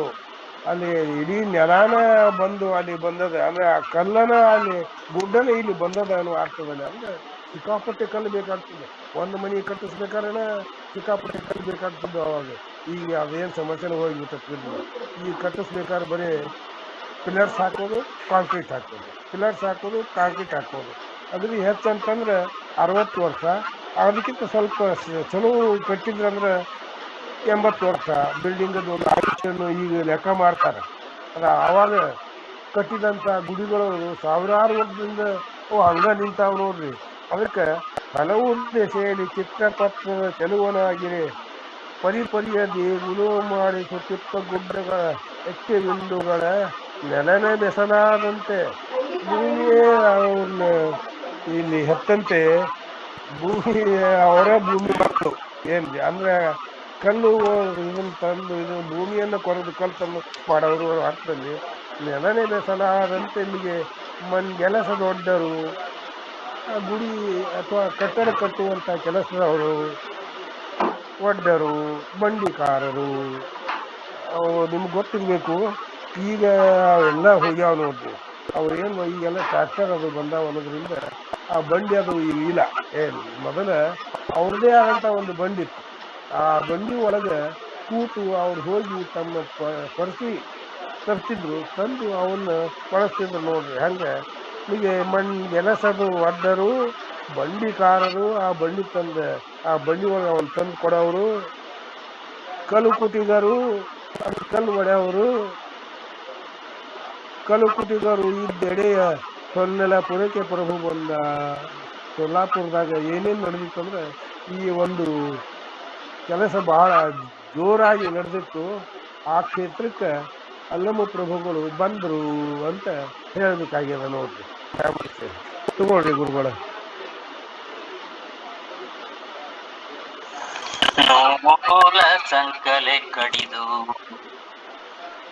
ಅಲ್ಲಿ ಇಡೀ ನೆಲಾನ ಬಂದು ಅಲ್ಲಿ ಬಂದದ ಅಂದ್ರೆ ಆ ಕಲ್ಲನ ಅಲ್ಲಿ ಗುಡ್ಡನ ಇಲ್ಲಿ ಬಂದದ ಅನ್ನೋ ಅರ್ಥದಲ್ಲಿ ಅಂದ್ರೆ ಸಿಕ್ಕಾಪಟ್ಟೆ ಕಲ್ಲು ಬೇಕಾಗ್ತದೆ. ಒಂದು ಮನಿ ಕಟ್ಟಿಸ್ಬೇಕಾದ್ರೆ ಸಿಕ್ಕಾಪಟ್ಟೆ ಕಲ್ಲು ಬೇಕಾಗ್ತದೆ ಅವಾಗ. ಈಗ ಅದೇನ್ ಸಮಸ್ಯೆನ ಹೋಗ್ಬಿಟ್ಟಿರ್ಲಿಲ್ಲ. ಈಗ ಕಟ್ಟಿಸ್ಬೇಕಾದ್ರೆ ಬರೀ ಪಿಲ್ಲರ್ಸ್ ಹಾಕೋದು, ಕಾಂಕ್ರೀಟ್ ಹಾಕೋದು, ಪಿಲ್ಲರ್ಸ್ ಹಾಕೋದು, ಕಾಂಕ್ರೀಟ್ ಹಾಕೋದು. ಅದ್ರಿಗೆ ಹೆಚ್ಚಂತಂದ್ರೆ 60 ವರ್ಷ, ಅದಕ್ಕಿಂತ ಸ್ವಲ್ಪ ಚಲೋ ಕಟ್ಟಿದ್ರಂದ್ರೆ 80 ವರ್ಷ ಬಿಲ್ಡಿಂಗ್ ಒಂದು ಆಯುಷ್ಯನ್ನು ಈಗ ಲೆಕ್ಕ ಮಾಡ್ತಾರೆ. ಅದ ಆವಾಗ ಕಟ್ಟಿದಂತ ಗುಡಿಗಳು ಸಾವಿರಾರು ವರ್ಷದಿಂದ ಹಂಗ ನಿಂತಾವ್ ನೋಡ್ರಿ. ಅದಕ್ಕೆ ಹಲವು ದೆಸೆಯಲ್ಲಿ ಚಿತ್ರಪತ್ರದ ಚೆಲುವನಾಗಿರೆ ಪರಿಪರಿಯ ದೇಗುಲು ಮಾಡಿಸುತ್ತಿಪ್ಪ ಗುಡ್ಡಗಳ ಎಕ್ಕೆ ಬಿಂದುಗಳ ನೆಲನೆ ಬೆಸನಾದಂತೆ ಭೂಮಿಯೇ ಅವ್ರನ್ನ ಇಲ್ಲಿ ಹೆತ್ತಂತೆ ಭೂಮಿ ಅವರ ಭೂಮಿ ಮಕ್ಕಳು ಏನ್ರಿ ಅಂದ್ರೆ ಕಲ್ಲು ಇದನ್ನ ತಂದು ಇದು ಭೂಮಿಯನ್ನು ಕೊರೆದು ಕಲ್ತನ್ನು ಮಾಡೋರು ಅರ್ಥದಲ್ಲಿ ನೆಲನೆ ಬೆಸನಾದಂತೆ ಇಲ್ಲಿಗೆ ಕೆಲಸ ದೊಡ್ಡರು, ಗುಡಿ ಅಥವಾ ಕಟ್ಟಡ ಕಟ್ಟುವಂತ ಕೆಲಸದವರು, ಒಡ್ಡರು, ಬಂಡಿಕಾರರು, ನಿಮ್ಗೆ ಗೊತ್ತಿರ್ಬೇಕು. ಈಗ ಅವೆಲ್ಲ ಹೋಗ್ಯಾವ ನೋಡ್ರಿ. ಅವ್ರೇನು ಈಗೆಲ್ಲ ಟ್ರ್ಯಾಕ್ಟರ್ ಅದು ಬಂದಾವ ಅನ್ನೋದ್ರಿಂದ ಆ ಬಂಡಿ ಅದು ಇಲ್ಲ. ಮೊದಲ ಅವ್ರದೇ ಆದಂತ ಒಂದು ಬಂಡಿ ಇತ್ತು. ಆ ಬಂಡಿ ಒಳಗೆ ಕೂತು ಅವ್ರು ಹೋಗಿ ತಮ್ಮ ಪರ್ಸಿ ತರ್ತಿದ್ರು, ತಂದು ಅವನ್ನ ಬಳಸ್ತಿದ್ರು ನೋಡ್ರಿ. ಹಂಗ ಹೀಗೆ ಕೆಲಸದು ಒಡ್ಡರು, ಬಂಡಿಕಾರರು, ಆ ಬಂಡಿ ತಂದ ಆ ಬಂಡಿ ಒಳಗೆ ಅವನ್ ತಂದು ಕೊಡೋರು, ಕಲ್ಲು ಕುಟಿಗರು, ಕಲ್ಲು ಒಡೆಯವರು, ಕಲ್ಲು ಕುಟಿಗರು ಇದ್ದೆಡೆಯ ಸೊಲ್ಲೆಲಪುರಕ್ಕೆ ಪ್ರಭು ಬಂದ. ಸೊಲ್ಲಾಪುರದಾಗ ಏನೇನು ನಡೆದಿತ್ತಂದ್ರೆ ಈ ಒಂದು ಕೆಲಸ ಬಹಳ ಜೋರಾಗಿ ನಡೆದಿತ್ತು. ಆ ಕ್ಷೇತ್ರಕ್ಕೆ ಅಲ್ಲಮ್ಮ ಪ್ರಭುಗಳು ಬಂದ್ರು ಅಂತ ಹೇಳ್ಬೇಕಾಗ್ಯದ ನೋಡ್ರಿ. ತಗೊಳ್ರಿ ಗುರುಗಳ.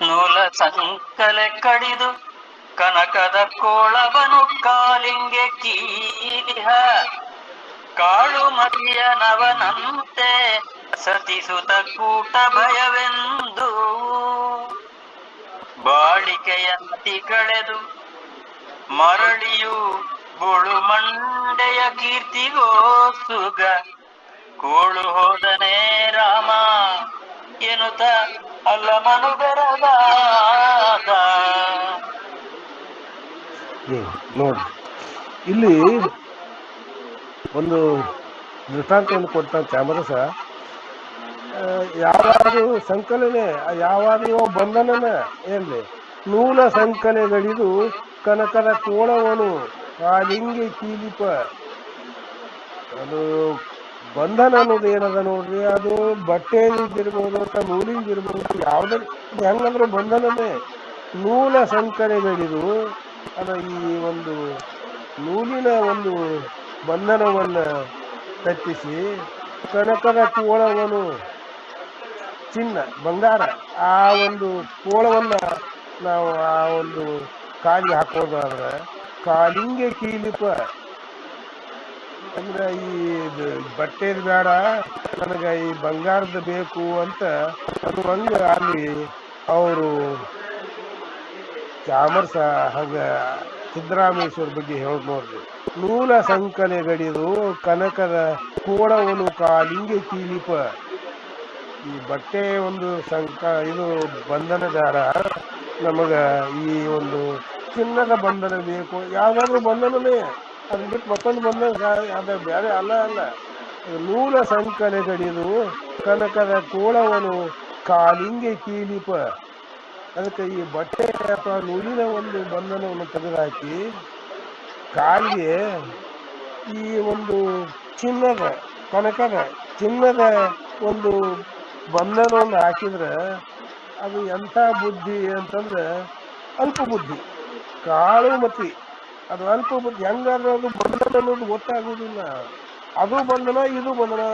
ನೂಲ ಸಂಕಲೆ ಕಡಿದು ಕನಕದ ಕೋಳವನು ಕಾಲಿಂಗೆ ಕೀಲಿಹ ಕಾಳು ಮರಿಯನವನಂತೆ ಸತಿಸುತ ಕೂಟ ಭಯವೆಂದು ಬಾಳಿಕೆಯಂತಿ ಕಳೆದು ಮರಳಿಯು ಬುಳು ಮಂಡೆಯ ಕೀರ್ತಿಗೋಸುಗ ಕೋಳು ಹೋದನೆ ರಾಮ ಎನ್ನುತ್ತ ಅಲ್ಲಮನು ಬೆರಗಾದ.
ನೋಡ್ರಿ, ಇಲ್ಲಿ ಒಂದು ದೃಷ್ಟಾಂತವನ್ನು ಕೊಡ್ತಾನೆ ಚಾಮರಸ. ಯಾವಾದ್ರು ಸಂಕಲನೆ, ಯಾವಾದ್ರೂ ಬಂಧನನ ಏನ್ರಿ ನೂಲ ಸಂಕಲೆಗಳಿದು ಕನಕದ ಕೋಳವನು ಕಾಲಿಂಗೆ ಕೀಲಿಪ. ಅದು ಬಂಧನ ಅನ್ನೋದು ಏನದ ನೋಡ್ರಿ, ಅದು ಬಟ್ಟೆಯಿಂದಿರ್ಬೋದು ಅಥವಾ ನೂಲಿಂದಿರ್ಬೋದು, ಯಾವ್ದು ಹೆಂಗಂದ್ರೆ ಬಂಧನನೇ. ನೂಲ ಸಂಕಲೆಗಳಿದು ಅದು ಈ ಒಂದು ನೂಲಿನ ಒಂದು ಬಂಧನವನ್ನ ಕಟ್ಟಿಸಿ ಕನಕದ ಕೋಳವನು ಚಿನ್ನ ಬಂಗಾರ ಆ ಒಂದು ಕೋಳವನ್ನ ನಾವು ಆ ಒಂದು ಕಾಲಿಗೆ ಹಾಕೋದಾದ್ರೆ ಕಾಲಿಂಗೆ ಕೀಲಿಪ ಅಂದ್ರೆ ಈ ಬಟ್ಟೆದು ಬೇಡ ನನಗ ಈ ಬಂಗಾರದ ಬೇಕು ಅಂತ ಅದು ಹಂಗ ಅಲ್ಲಿ ಅವರು ಚಾಮರ್ಸ ಹಾಗ ಸಿದ್ದರಾಮೇಶ್ವರ ಬಗ್ಗೆ ಹೇಳೋದು ನೋಡ್ರಿ. ನೂಲ ಸಂಕಲೆಗಳಿದು ಕನಕದ ಕೋಳವನು ಕಾಲಿಂಗೆ ಕೀಲಿಪ. ಈ ಬಟ್ಟೆ ಒಂದು ಇದು ಬಂಧನ ಬೇಡ ನಮಗ, ಈ ಒಂದು ಚಿನ್ನದ ಬಂಧನ ಬೇಕು. ಯಾವ್ದಾದ್ರು ಬಂಧನನೇ, ಅದನ್ನ ಬಿಟ್ಟು ಮತ್ತೊಂದು ಬಂಧನ ಅದ ಬೇರೆ ಅಲ್ಲ. ನೂಲ ಸಂಕಲೆಗಳಿದು ಕನಕದ ಕೋಳವನು ಕಾಲಿಂಗೆ ಕೀಲಿಪ. ಅದಕ್ಕೆ ಈ ಬಟ್ಟೆ ಅಥವಾ ನೂಲಿನ ಒಂದು ಬಂಧನವನ್ನು ತೆಗೆದುಹಾಕಿ ಕಾಲಿಗೆ ಈ ಒಂದು ಚಿನ್ನದ ಒಂದು ಬಂಧನವನ್ನು ಹಾಕಿದ್ರೆ ಅದು ಎಂಥ ಬುದ್ಧಿ ಅಂತಂದ್ರೆ ಅಲ್ಪ ಬುದ್ಧಿ, ಕಾಳು ಮತಿ. ಅದು ಅಲ್ಪ ಬುದ್ಧಿ. ಹೆಂಗಾದ್ರೆ ಅದು ಬಂಧನ ಅನ್ನೋದು ಗೊತ್ತಾಗುವುದಿಲ್ಲ. ಅದು ಬಂಧನ, ಇದು ಬಂಧನ,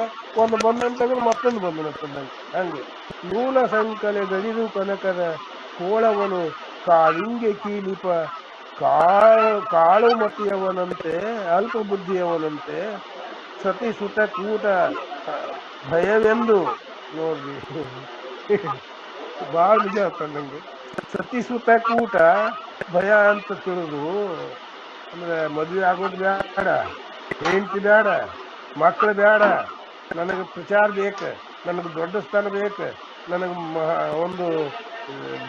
ಒಂದು ಬಂಧನ ತೆಗೆದು ಮತ್ತೊಂದು ಬಂಧನ ತಂದಂಗೆ. ಹಂಗೆ ನೂಲ ಸಂಕಲೆಗಳಿದು ಕನಕದ ಕೋಳವನು ಕಾಲಿಂಗೆ ಕೀಲಿಪ. ಕಾಳು ಮತಿಯವನಂತೆ, ಅಲ್ಪ ಬುದ್ಧಿಯವನಂತೆ ಸತಿ ಸುತ ಕೂಟ ಭಯವೆಂದು. ನೋಡ್ರಿ, ಭಾಳ ನಿಜ ಆಗ್ತದೆ ನಂಗೆ. ಸತಿಸುತ ಕೂಟ ಭಯ ಅಂತ ತಿಳಿದು, ಅಂದ್ರೆ ಮದುವೆ ಆಗೋದು ಬೇಡ, ಹೆಂಡತಿ ಬೇಡ, ಮಕ್ಕಳು ಬೇಡ, ನನಗೆ ಪ್ರಚಾರ ಬೇಕು, ನನಗೆ ದೊಡ್ಡ ಸ್ಥಾನ ಬೇಕು, ನನಗೆ ಒಂದು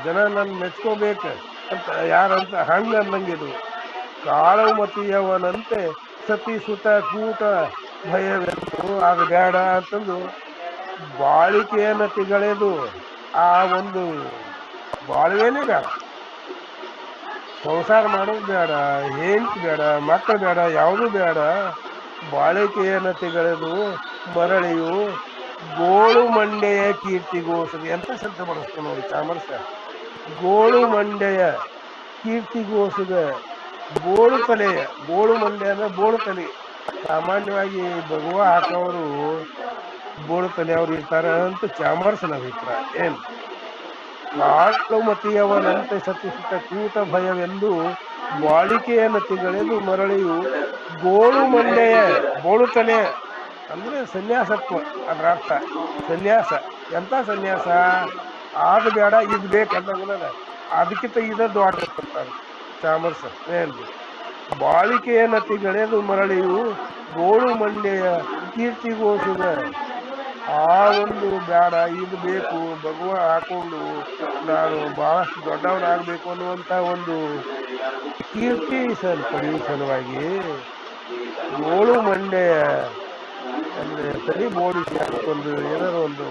ಜನ ನನ್ನ ಮೆಚ್ಕೋಬೇಕು ಅಂತ ಯಾರಂತ ಹಂಗ ಅನ್ನಂಗಿದು. ಕಾಳಮತಿಯವನಂತೆ ಸತಿಸುತ ಕೂಟ ಭಯವೆಂದು ಅದು ಬೇಡ ಅಂತಂದು ಬಾಳಿಕೆಯನ್ನು ತಿಗಳೆದು ಆ ಒಂದು ಬಾಳ್ವೇನೇ ಬೇಡ, ಸಂಸಾರ ಮಾಡೋದು ಬೇಡ, ಹೆಂಡತಿ ಬೇಡ, ಮಕ್ಕಳು ಬೇಡ, ಯಾವುದೂ ಬೇಡ, ಬಾಳಿಕೆಯನ್ನು ತಿಗಳೆದು ಮರಳಿಯು ಗೋಳು ಮಂಡೆಯ ಕೀರ್ತಿಗೋಸ್ಕರ. ಎಂತ ಶಬ್ದ ಬಳಸ್ತಾನೆ ನೋಡಿ ಚಾಮರಸ. ಗೋಳು ಮಂಡೆಯ ಕೀರ್ತಿಗೋಸ್ಕರ, ಬೋಳು ತಲೆಯ, ಬೋಳು ಮಂಡೆ ಅಂದ್ರೆ ಬೋಳು ತಲೆ. ಸಾಮಾನ್ಯವಾಗಿ ಭಗವ ಹಾಕೋರು ಬೋಳು ತಲೆಯವ್ರು ಇರ್ತಾರ ಅಂತ ಚಾಮರಸನ ಅಭಿಪ್ರಾಯ. ಏನು ಕಾಳುಮತಿಯವನಂತೆ ಸತಿಸುತ್ತ ಕೂಟ ಭಯವೆಂದು ಬಾಳಿಕೆಯನ್ನು ತಿಗಳೆದು ಮರಳಿಯು ಗೋಳು ಮಂಡೆಯ, ಬೋಳು ತಲೆ ಅಂದ್ರೆ ಸನ್ಯಾಸತ್ವ, ಅದ್ರ ಅರ್ಥ ಸನ್ಯಾಸ. ಎಂತ ಸನ್ಯಾಸ? ಅದು ಬೇಡ ಇದು ಬೇಕಂತ, ಅದಕ್ಕಿಂತ ಇದದ್ದು ಆಡ್ತಾರೆ ಚಾಮರ್ಸ. ಏನ್ರಿ ಬಾಳಿಕೆಯನ್ನು ತಿಗಳೆದು ಮರಳಿಯು ಗೋಳು ಮಂಡೆಯ ಕೀರ್ತಿಗೋಸುಗ, ಆ ಒಂದು ಬೇಡ ಇದು ಬೇಕು, ಭಗವ ಹಾಕೊಂಡು ನಾನು ಬಹಳಷ್ಟು ದೊಡ್ಡವನಾಗಬೇಕು ಅನ್ನುವಂಥ ಒಂದು ಕೀರ್ತಿ ಪಡೆಯುವ ಸಲುವಾಗಿ ಗೋಳು ಮಂಡೆಯ ಅಂದ್ರೆ ತಲೆ ಬೋಡಿಸಿ ಅದಕ್ಕೊಂದು ಏನಾದ್ರು ಒಂದು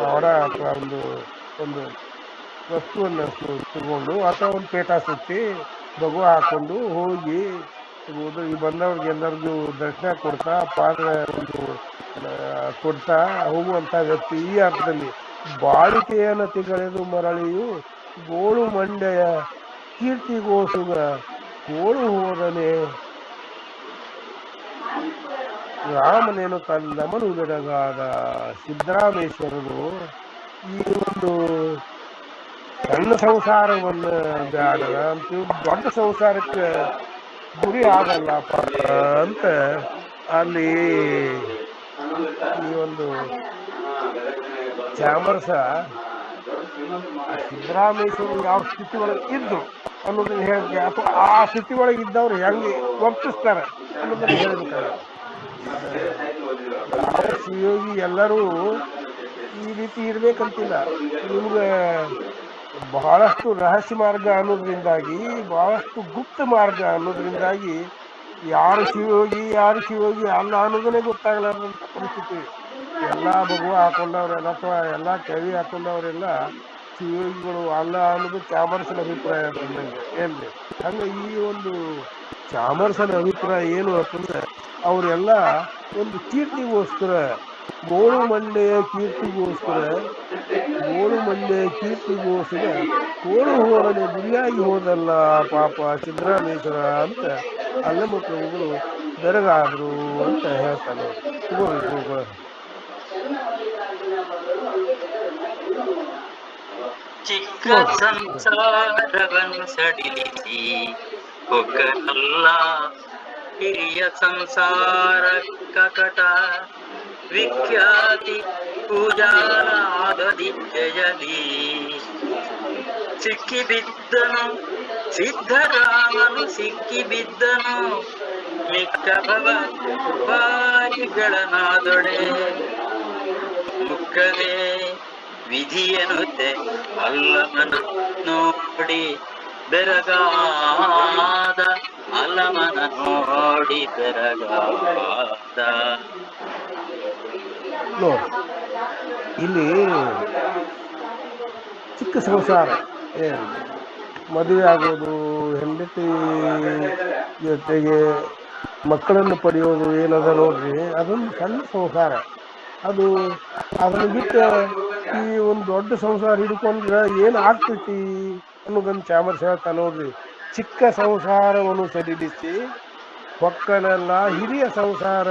ಅವರ ಅಥವಾ ಒಂದು ವಸ್ತುವನ್ನು ತಗೊಂಡು ಅಥವಾ ಒಂದು ಪೇಟ ಸುತ್ತಿ ಭಗವ ಹಾಕೊಂಡು ಹೋಗಿ ಬಂದವ್ರಿಗೆ ಎಲ್ಲರಿಗೂ ದರ್ಶನ ಕೊಡ್ತಾ ಪಾದ ಒಂದು ಕೊಡ್ತಾ ಹೋಗುವಂತ ವ್ಯಕ್ತಿ. ಈ ಅರ್ಥದಲ್ಲಿ ಬಾಳಿಕೆಯನ್ನು ತಿಗಳೆದು ಮರಳಿಯು ಗೋಳು ಮಂಡೆಯ ಕೀರ್ತಿಗೋಸುಗ ಗೋಳು ಹೋದನೆ ರಾಮನೇನು ತಂದಮನು ಬೆಡಗಾದ. ಸಿದ್ದರಾಮೇಶ್ವರರು ಈ ಒಂದು ಸಣ್ಣ ಸಂಸಾರವನ್ನು ಬೇಡ ಅಂತ ದೊಡ್ಡ ಸಂಸಾರಕ್ಕೆ ಗುರಿ ಆಗಲ್ಲಪ್ಪ ಅಂತ ಅಲ್ಲಿ ಈ ಒಂದು ಚಾಮರಸ ಸಿದ್ದರಾಮೇಶ್ವರರು ಯಾವ ಸ್ಥಿತಿ ಒಳಗೆ ಇದ್ದು ಅನ್ನೋದನ್ನ ಹೇಳಿಕೆ, ಅಥವಾ ಆ ಸ್ಥಿತಿ ಒಳಗೆ ಇದ್ದವ್ರು ಹೆಂಗೆ ವರ್ತಿಸ್ತಾರೆ ಅನ್ನೋದನ್ನ ಹೇಳ್ಬೇಕಾಗ ಯಾವ ಶಿವಯೋಗಿ ಎಲ್ಲರೂ ಈ ರೀತಿ ಇರ್ಬೇಕಂತಿಲ್ಲ. ನಿಮ್ಗೆ ಬಹಳಷ್ಟು ರಹಸ್ಯ ಮಾರ್ಗ ಅನ್ನೋದ್ರಿಂದಾಗಿ, ಬಹಳಷ್ಟು ಗುಪ್ತ ಮಾರ್ಗ ಅನ್ನೋದ್ರಿಂದಾಗಿ ಯಾರು ಶಿವಯೋಗಿ ಅಲ್ಲ ಅನ್ನೋದನ್ನೇ ಗೊತ್ತಾಗಲಾರ್ದಂಥ ಪರಿಸ್ಥಿತಿ. ಎಲ್ಲ ಭಗವ ಹಾಕೊಂಡವ್ರೆಲ್ಲ ಅಥವಾ ಎಲ್ಲ ಕವಿ ಹಾಕೊಂಡವ್ರೆಲ್ಲ ಶಿವಯೋಗಿಗಳು ಅಲ್ಲ ಅನ್ನೋದು ಚಾಮರಸನ ಅಭಿಪ್ರಾಯ ಬಂದಂಗೆ. ಏನ್ರಿ ಹಂಗೆ ಈ ಒಂದು ಚಾಮರಸನ ಅಭಿಪ್ರಾಯ ಏನು ಅಂತಂದ್ರೆ ಅವರೆಲ್ಲ ಒಂದು ಕೀರ್ತಿಗೋಸ್ಕರ, ಗೋಳು ಮಂಡೆಯ ಕೀರ್ತಿಗೋಸ್ಕರ ಕೋಳು ಹೋದನೆ ಗುರಿಯಾಗಿ ಹೋದಲ್ಲ ಪಾಪ ಸಿದ್ದರಾಮೇಶ್ವರ ಅಂತ ಅಲ್ಲಮ್ಮ ಪ್ರಭುಗಳು ಬೆರಗಾದ್ರು ಅಂತ ಹೇಳ್ತಾನೆ.
ಚಿಕ್ಕ ಸಂಸಾರವನ್ನು ಸಡಿಲಿಸಿ ಒಗ್ಗನಲ್ಲ ಹಿರಿಯ ಸಂಸಾರ ಕಕಟ, ವಿಖ್ಯಾತಿ ಪೂಜಾರಾಧದಿಜ್ಜಯದಿ ಸಿಕ್ಕಿಬಿದ್ದನು ಸಿದ್ಧರಾಮನು, ಸಿಕ್ಕಿಬಿದ್ದನು ಮಿಕ್ಕ ಭವ ಬಾರಿಗಳ ನಾದೊಡೆ. ಮುಖವೇ ವಿಧಿಯನುತ್ತೆ ಅಲ್ಲಮನ ನೋಡಿ ಬೆರಗಾದ, ಅಲ್ಲಮನ ನೋಡಿ ಬೆರಗಾದ.
ನೋಡಿ ಇಲ್ಲಿ ಚಿಕ್ಕ ಸಂಸಾರ, ಏನು ಮದುವೆ ಆಗೋದು, ಹೆಂಡತಿ ಜೊತೆಗೆ ಮಕ್ಕಳನ್ನು ಪಡೆಯೋದು ಏನದ ನೋಡ್ರಿ, ಅದೊಂದು ಸಣ್ಣ ಸಂಸಾರ. ಅದನ್ನು ಬಿಟ್ಟು ಈ ಒಂದು ದೊಡ್ಡ ಸಂಸಾರ ಹಿಡ್ಕೊಂಡ್ರೆ ಏನು ಆಗ್ತೈತಿ ಅನ್ನೋದನ್ನು ಚಾಮರ್ಸ್ ಹೇಳ್ತಾ ನೋಡ್ರಿ. ಚಿಕ್ಕ ಸಂಸಾರವನ್ನು ಸಡಿಲಿಸಿ ಹೊಕ್ಕನೆಲ್ಲ ಹಿರಿಯ ಸಂಸಾರ,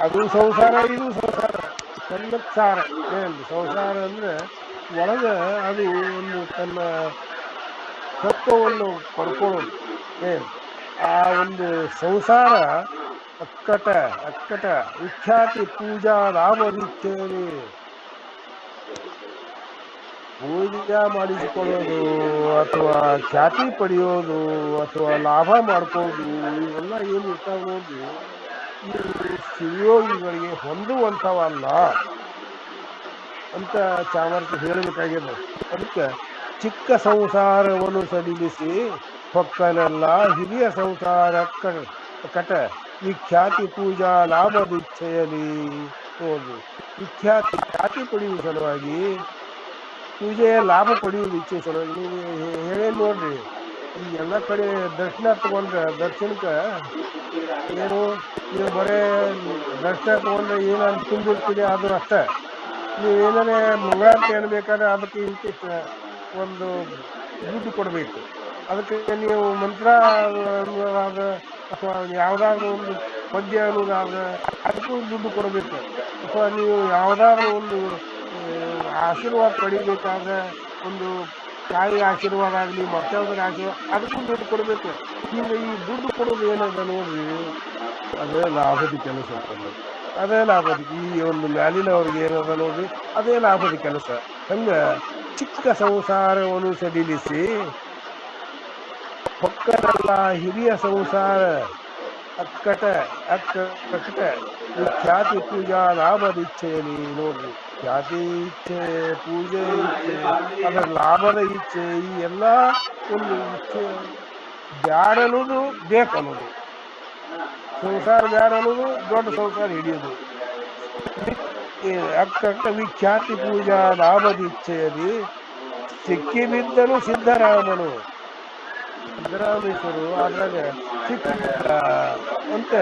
ಅದು ಸಂಸಾರ ಇದು ಸಂಸಾರ, ಸಣ್ಣ ಸಾರ. ಏನು ಸಂಸಾರ ಅಂದ್ರೆ ಒಳಗೆ ಅದು ಒಂದು ತನ್ನ ಸತ್ವವನ್ನು ಪಡ್ಕೊಳ್ಳೋದು. ಏನು ಆ ಒಂದು ಸಂಸಾರ ಅಕ್ಕಟ ವಿಖ್ಯಾತಿ ಪೂಜಾ ರಾಮರಿಚ್ಛೇರಿ. ಪೂಜೆ ಮಾಡಿಸಿಕೊಳ್ಳೋದು ಅಥವಾ ಖ್ಯಾತಿ ಪಡೆಯೋದು ಅಥವಾ ಲಾಭ ಮಾಡ್ಕೋದು ಇವೆಲ್ಲ ಏನು ಇರ್ತಾವ ನೋಡ್ರಿ, ಇವು ಶಿವಯೋಗಿಗಳಿಗೆ ಹೊಂದುವಂಥವಲ್ಲ ಅಂತ ಚಾಮರ್ಥ ಹೇಳಬೇಕಾಗಿದೆ. ಅದಕ್ಕೆ ಚಿಕ್ಕ ಸಂಸಾರವನ್ನು ಸಡಿಲಿಸಿ ಹೊಕ್ಕನೆಲ್ಲ ಹಿರಿಯ ಸಂಸಾರ ಕಟ ವಿಖ್ಯಾತಿ ಪೂಜಾ ಲಾಭದಿಚ್ಛೆಯಲಿ ನೋಡ್ರಿ. ಖ್ಯಾತಿ ಪಡೆಯುವ ಸಲುವಾಗಿ, ಪೂಜೆಯ ಲಾಭ ಪಡೆಯುವುದು ಇಚ್ಛೆ ಸಲುವಾಗಿ ನೀವು ಹೇಳೇ ನೋಡ್ರಿ. ಈ ಎಲ್ಲ ಕಡೆ ದರ್ಶನ ತಗೊಂಡ್ರೆ ದರ್ಶನಕ್ಕೆ ಏನು, ನೀವು ಬರೇ ದರ್ಶನ ತಗೊಂಡ್ರೆ ಏನಂತ ತುಂಬಿರ್ತೀರಿ ಅದು ಅಷ್ಟೇ. ನೀವು ಏನಾರೇ ಮಂಗಳಾರತಿ ಅನ್ಬೇಕಾದ್ರೆ ಅದಕ್ಕೆ ಇಂತಿಷ್ಟು ಒಂದು ದುಡ್ಡು ಕೊಡಬೇಕು. ಅದಕ್ಕೆ ನೀವು ಮಂತ್ರ ಅನ್ನೋದಾದ ಅಥವಾ ಯಾವುದಾದ್ರೂ ಒಂದು ಪದ್ಯ ಅನ್ನೋದಾದ್ರೆ ಅದಕ್ಕೂ ದುಡ್ಡು ಕೊಡಬೇಕು. ಅಥವಾ ನೀವು ಯಾವುದಾದ್ರೂ ಒಂದು ಆಶೀರ್ವಾದ ಪಡಿಬೇಕಾದ್ರೆ, ಒಂದು ತಾಯಿ ಆಶೀರ್ವಾದ ಆಗಲಿ ಮತ್ತೊಬ್ಬರ ಆಶೀರ್ವಾದ, ಅದಕ್ಕೂ ದುಡ್ಡು ಕೊಡಬೇಕು. ಹೀಗೆ ಈ ದುಡ್ಡು ಕೊಡೋದು ಏನದ ನೋಡ್ರಿ, ಅದೇ ಲಾಭದ ಕೆಲಸ. ಅದೇ ಲಾಭದ, ಈ ಒಂದು ಮ್ಯಾಲಿನವ್ರಿಗೆ ಏನದ ನೋಡ್ರಿ, ಅದೇ ಲಾಭದ ಕೆಲಸ. ಹಂಗ ಚಿಕ್ಕ ಸಂಸಾರವನ್ನು ಸಡಿಲಿಸಿ ಹೊಕ್ಕರೆಲ್ಲ ಹಿರಿಯ ಸಂಸಾರ ಅಕ್ಕಟ ಖ್ಯಾತಿ ಪೂಜಾ ಲಾಭದ ಇಚ್ಛೆಯಲ್ಲಿ ನೋಡ್ರಿ. ಖ್ಯಾತಿ ಇಚ್ಛೆ, ಪೂಜೆ ಇಚ್ಛೆ, ಅದರ ಲಾಭದ ಇಚ್ಛೆ, ಈ ಎಲ್ಲ ಒಂದು ಇಚ್ಛೆ ಬ್ಯಾಡ ಅನ್ನೋದು ಬೇಕನ್ನೋದು. ಸಂಸಾರ ಬ್ಯಾಡ ಅನ್ನೋದು, ದೊಡ್ಡ ಸಂಸಾರ ಹಿಡಿಯೋದು. ಅಕ್ಕಟ್ಟ ವಿಖ್ಯಾತಿ ಪೂಜಾ ಲಾಭದ ಇಚ್ಛೆಯಲ್ಲಿ ಸಿಕ್ಕಿ ಬಿದ್ದನು ಸಿದ್ದರಾಮನು. ಸಿದ್ದರಾಮೇಶ್ವರು ಅದ್ರಾಗ ಸಿಕ್ಕಿಬಿದ್ದ ಅಂತ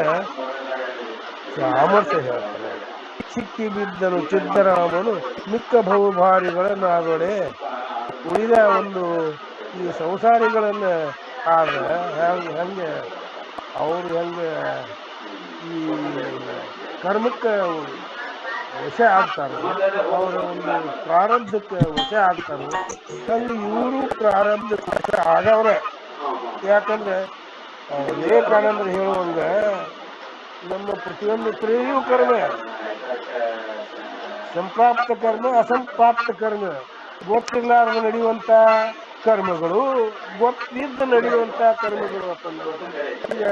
ಸಾಮರ್ಥ್ಯ ಹೇಳ್ತಾರೆ. ಸಿಕ್ಕಿ ಬಿದ್ದನು ಸಿದ್ದರಾಮನು ಮಿಕ್ಕ ಬಹುಭಾರಿಗಳನ್ನಾದೊಡೆ. ಉಳಿದ ಒಂದು ಈ ಸಂಸಾರಿಗಳನ್ನ ಆದ್ರೆ ಹೆಂಗೆ ಅವ್ರು ಹೆಂಗೆ ಈ ಕರ್ಮಕ್ಕೆ ವಶ ಆಗ್ತಾರೆ, ಅವರ ಒಂದು ಪ್ರಾರಬ್ಧಕ್ಕೆ ವಶ ಆಗ್ತಾರೆ. ಹಂಗೆ ಇವರು ಪ್ರಾರಬ್ಧಕ್ಕೆ ವಶ ಆಗವ್ರೆ. ಯಾಕಂದ್ರೆ ವಿವೇಕಾನಂದರು ಹೇಳುವಂಗ ನಮ್ಮ ಪ್ರತಿಯೊಂದು ಕ್ರಿಯೆಯೂ ಕರ್ಮ, ಸಂಪ್ರಾಪ್ತ ಕರ್ಮ, ಅಸಂಪ್ರಾಪ್ತ ಕರ್ಮ. ಗೊತ್ತಿರ್ಲಾರ್ದ ನಡೆಯುವಂತ ಕರ್ಮಗಳು, ಗೊತ್ತಿದ್ದ ನಡೆಯುವಂತ ಕರ್ಮಗಳು. ಈಗ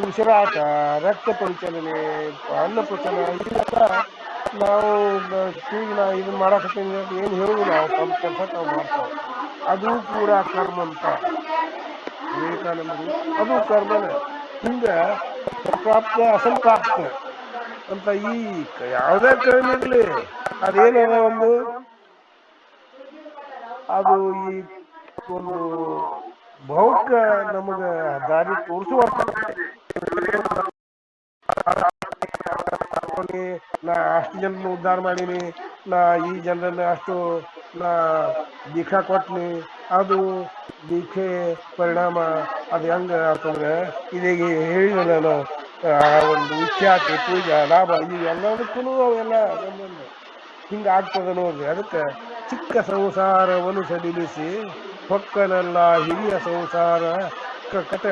ಉಸಿರಾಟ, ರಕ್ತ ಪರಿಚಲನೆ, ಅನ್ನಪಚನ, ಇವೆಲ್ಲ ನಾವು ಇದನ್ನ ಮಾಡಕತ್ತೀನಿ ಏನು ಹೇಳುದು, ನಾವು ತಮ್ಮ ಕೆಲಸ ನಾವು ಮಾಡ್ತಾವ. ಅದು ಕೂಡ ಕರ್ಮ ಅಂತ ವಿವೇಕಾನಂದರು, ಅದು ಕರ್ಮನೇ. ಹಿಂಗ ಸಂಪ್ರಾಪ್ತ ಅಸಂಪ್ರಾಪ್ತ ಅಂತ ಈ ಯಾವುದೇ ಕರ್ಮ ಇರಲಿ, ಅದೇನದ ಒಂದು ಅದು ಈ ಒಂದು ಬಹುಕ ನಮಗ ದಾರಿ ತೋರಿಸುವಂತ. ನಾ ಅಷ್ಟು ಜನರನ್ನ ಉದ್ಧಾರ ಮಾಡೀನಿ, ನಾ ಈ ಜನರನ್ನ ಅಷ್ಟು ನಾ ದೀಕ್ಷಾ ಕೊಟ್ನಿ, ಅದು ದೀಕ್ಷೆ ಪರಿಣಾಮ ಅದು ಹೆಂಗ ಅಂತಂದ್ರೆ ಇದೀಗ ಹೇಳಿದ ನಾನು ಒಂದು ವಿಖ್ಯಾತಿ ಪೂಜಾ ಲಾಭ ಇವೆಲ್ಲದಕ್ಕೂ ಅವೆಲ್ಲ ಸಂಬಂಧ ಹಿಂಗಾಗ್ತದೆ ನೋಡ್ರಿ. ಅದಕ್ಕೆ ಚಿಕ್ಕ ಸಂಸಾರವನ್ನು ಸಡಿಲಿಸಿ ಹೊಕ್ಕನೆಲ್ಲ ಹಿರಿಯ ಸಂಸಾರ ಕಟ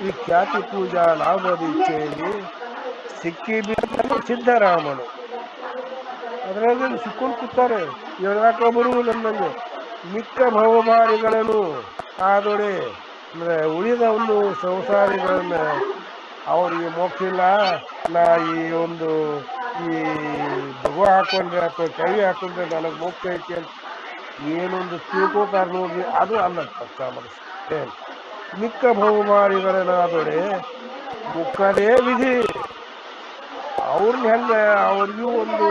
ವಿಖ್ಯಾತಿ ಪೂಜಾ ಲಾಭದ ಇಚ್ಛೆಯಲ್ಲಿ ಸಿಕ್ಕಿ ಬಿದ್ದನು ಸಿದ್ದರಾಮನು. ಅದರಾಗ ಸಿಕ್ಕೊಂಡು ಕೂತಾರೆ, ಹೇಳಾಕೊಬ್ಬರು ನನ್ನಂಗೆ ಮಿಕ್ಕ ಬಹುಮಾರಿಗಳನ್ನು ಆದೊಡೆ. ಅಂದ್ರೆ ಉಳಿದ ಒಂದು ಸಂಸಾರಿಗಳನ್ನ ಅವರಿಗೆ ಮೋಕ್ಷ ಇಲ್ಲ, ನಾ ಈ ಒಂದು ಈ ಭಗವ ಹಾಕೊಂಡ್ರೆ ಅಥವಾ ಕೈ ಹಾಕೊಂಡ್ರೆ ನನಗೆ ಮೋಕ್ಷ ಐತಿ ಅಂತ ಏನೊಂದು ತಿಳ್ಕೋತಾರ ನೋಡ್ರಿ, ಅದು ಅಲ್ಲ ಮನಸ್ಸು. ಮಿಕ್ಕ ಬಹುಮಾರಿಗಳನ್ನಾದೊಡೆ ಮುಖದೇ ವಿಧಿ. ಅವ್ರನ್ನ ಹೆಂಗ ಅವ್ರಿಗೂ ಒಂದು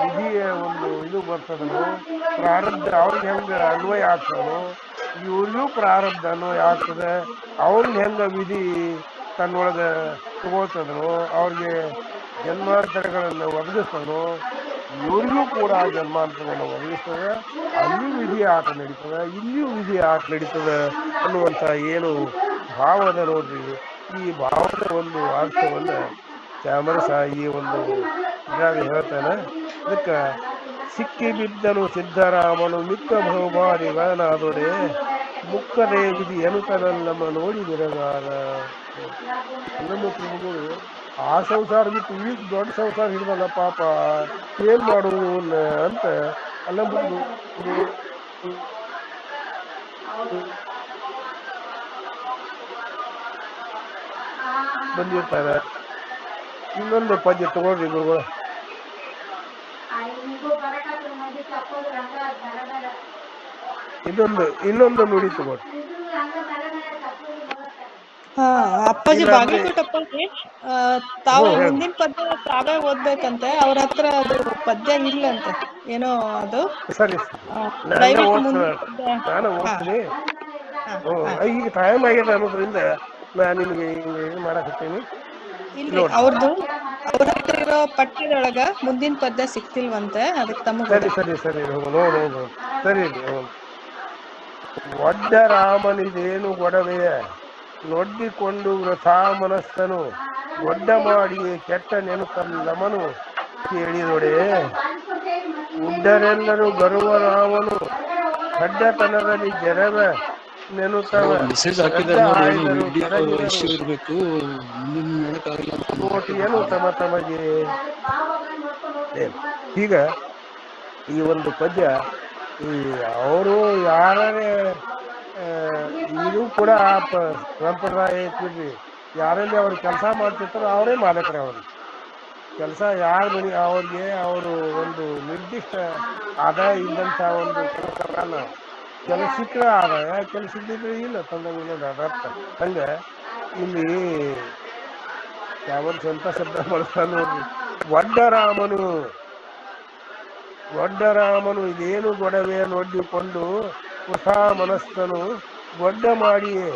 ವಿಧಿಯ ಒಂದು ಇದು ಬರ್ತದನೋ, ಪ್ರಾರಬ್ಧ ಅವ್ರಿಗೆ ಹೆಂಗ ಅನ್ವಯ ಆಗ್ತದೋ, ಇವ್ರಿಗೂ ಪ್ರಾರಬ್ಧ ಅನ್ವಯ ಆಗ್ತದೆ. ಅವ್ರನ್ನ ಹೆಂಗ ವಿಧಿ ತನ್ನೊಳಗೆ ತಗೋತದನೋ, ಅವ್ರಿಗೆ ಜನ್ಮಾಂತರಗಳನ್ನು ಒದಗಿಸ್ತದನೋ, ಇವ್ರಿಗೂ ಕೂಡ ಜನ್ಮಾಂತರಗಳನ್ನು ಒದಗಿಸ್ತದೆ. ಅಲ್ಲಿಯೂ ವಿಧಿ ಆಟ ನಡೀತದೆ, ಇಲ್ಲಿಯೂ ವಿಧಿ ಆಟ ನಡೀತದೆ ಅನ್ನುವಂಥ ಏನು ಭಾವದ ನೋಡ್ರಿ. ಈ ಭಾವದ ಒಂದು ಅರ್ಥವನ್ನು ಚಾಮರಸ ಈ ಒಂದು ಇದ್ರಾಗ ಹೇಳ್ತಾನೆ. ಅದಕ್ಕೆ ಸಿಕ್ಕಿ ಬಿದ್ದನು ಸಿದ್ದರಾಮನು ಮಿಕ್ಕ ಬಹುಮಾರಿಗಳನ್ನಾದೊಡೆ ಮುಕ್ಕದೇ ವಿಧಿ ಎನ್ನುತ್ತನಲ್ಲಮ್ಮ ನೋಡಿ ಬಿರಗಾರ. ನಮ್ಮ ಪ್ರಭುಗಳು ಆ ಸಂಸಾರ ಬಿಟ್ಟು ಈ ದೊಡ್ಡ ಸಂಸಾರ ಹಿಡಿದಲ್ಲ ಪಾಪ, ಏನ್ ಮಾಡುವುದು ಅಂತ ಅಲ್ಲಂಬುದು ಬಂದಿರ್ತಾರೆ. ಇನ್ನೊಂದು ಪದ್ಯ ತಗೊಳ್ರಿ ಗುರುಗಳು. ಇನ್ನೊಂದು ನುಡಿ ತಗೊಳ್ರಿ.
ಅಪ್ಪಾಜಿ
ಇಲ್ಲಾಂದ್ರೆ
ಬಾಗಲಕೋಟ ಅಪ್ಪಾಜಿ ತಾವು
ಹೇಳಿ.
ಮುಂದಿನ ಪದ್ಯ ತಾವೇ ಓದ್ಬೇಕಂತೆ. ಅವ್ರ ಹತ್ರ ಅದು ಪದ್ಯ ಇಲ್ಲಂತೆ ಏನೋ ಅದು.
ಸರಿ ನಾನೇ
ದಯವಿಟ್ಟು
ಓದ್ತೀನಿ.
ಮುಂದಿನ ಪದ್ಯ.
ನಾನು
ಹಾ
ಓದ್ತೀನಿ.
ಹಾ
ಈಗ ಟೈಮ್ ಆಗಿದೆ ಅನ್ನೋದ್ರಿಂದ ನಾನು ನಿಮಗೆ ಇದು ಮಾಡಕತ್ತೀನಿ.
ಇಲ್ರಿ, ಅವ್ರ ಹತ್ರ ಇರೋ ಪಠ್ಯದೊಳಗ ಮುಂದಿನ ಪದ್ಯ ಸಿಕ್ತಿಲ್ವಂತೆ, ಅದಕ್ಕೆ ತಮಗ
ಸರಿ ನೋಡು ಸರಿ. ಒಡ್ಡ ರಾಮನಿದೇನು ಗೊಡವೆಯ ನೊಡ್ಡಿಕೊಂಡು ವೃಥಾ ಮನಸ್ಸನು ಒಡ್ಡ ಮಾಡಿಯೇ ಕೆಟ್ಟ ನೆನಪಲ್ಲಮನು ಕೇಳಿದೊಡೆ ಉಡ್ಡರೆಲ್ಲರೂ ಗರುವ ರಾಮನು ಖಡ್ಡತನದಲ್ಲಿ ಜರವ ನೆನುತ್ತವ ರಡ್ಡ ಆಯ್ದರು ತೊಡಗಿದರು ಕೋಟಿಯನು ತಮಗೆ. ಈಗ ಈ ಒಂದು ಪದ್ಯ ಈ ಅವರು ಯಾರೇ ಇದು ಕೂಡ ಸಂಪ್ರದಾಯ ಐತಿ. ಯಾರಲ್ಲಿ ಅವ್ರು ಕೆಲಸ ಮಾಡ್ತಿರ್ತಾರೋ ಅವರೇ ಮಾಲಕರೇ. ಅವ್ರಿಗೆ ಕೆಲಸ ಯಾರ ಮನೆ ಅವ್ರಿಗೆ ಅವರು ಒಂದು ನಿರ್ದಿಷ್ಟ ಆದಾಯ ಇದ್ದಂಥ ಒಂದು ಕೆಲಸವನ್ನ ಕೆಲಸಕ್ಕೆ ಆದಾಯ, ಕೆಲಸದಿದ್ರೆ ಇಲ್ಲ ತಂದಂಗಿಲ್ಲ ಅರ್ಥ. ಹಂಗೆ ಇಲ್ಲಿ ಯಾವ ಸ್ವಂತ ಶಬ್ದ ಬಳಸ್ತಾನೆ ನೋಡ್ರಿ. ಒಡ್ಡ ರಾಮನು ಇದೇನು ಗೊಡವೆ ನೊಡ್ಡಿಕೊಂಡು ಹೊಸ ಮನಸ್ಸನು ಗೊಡ್ಡ ಮಾಡಿಯೇ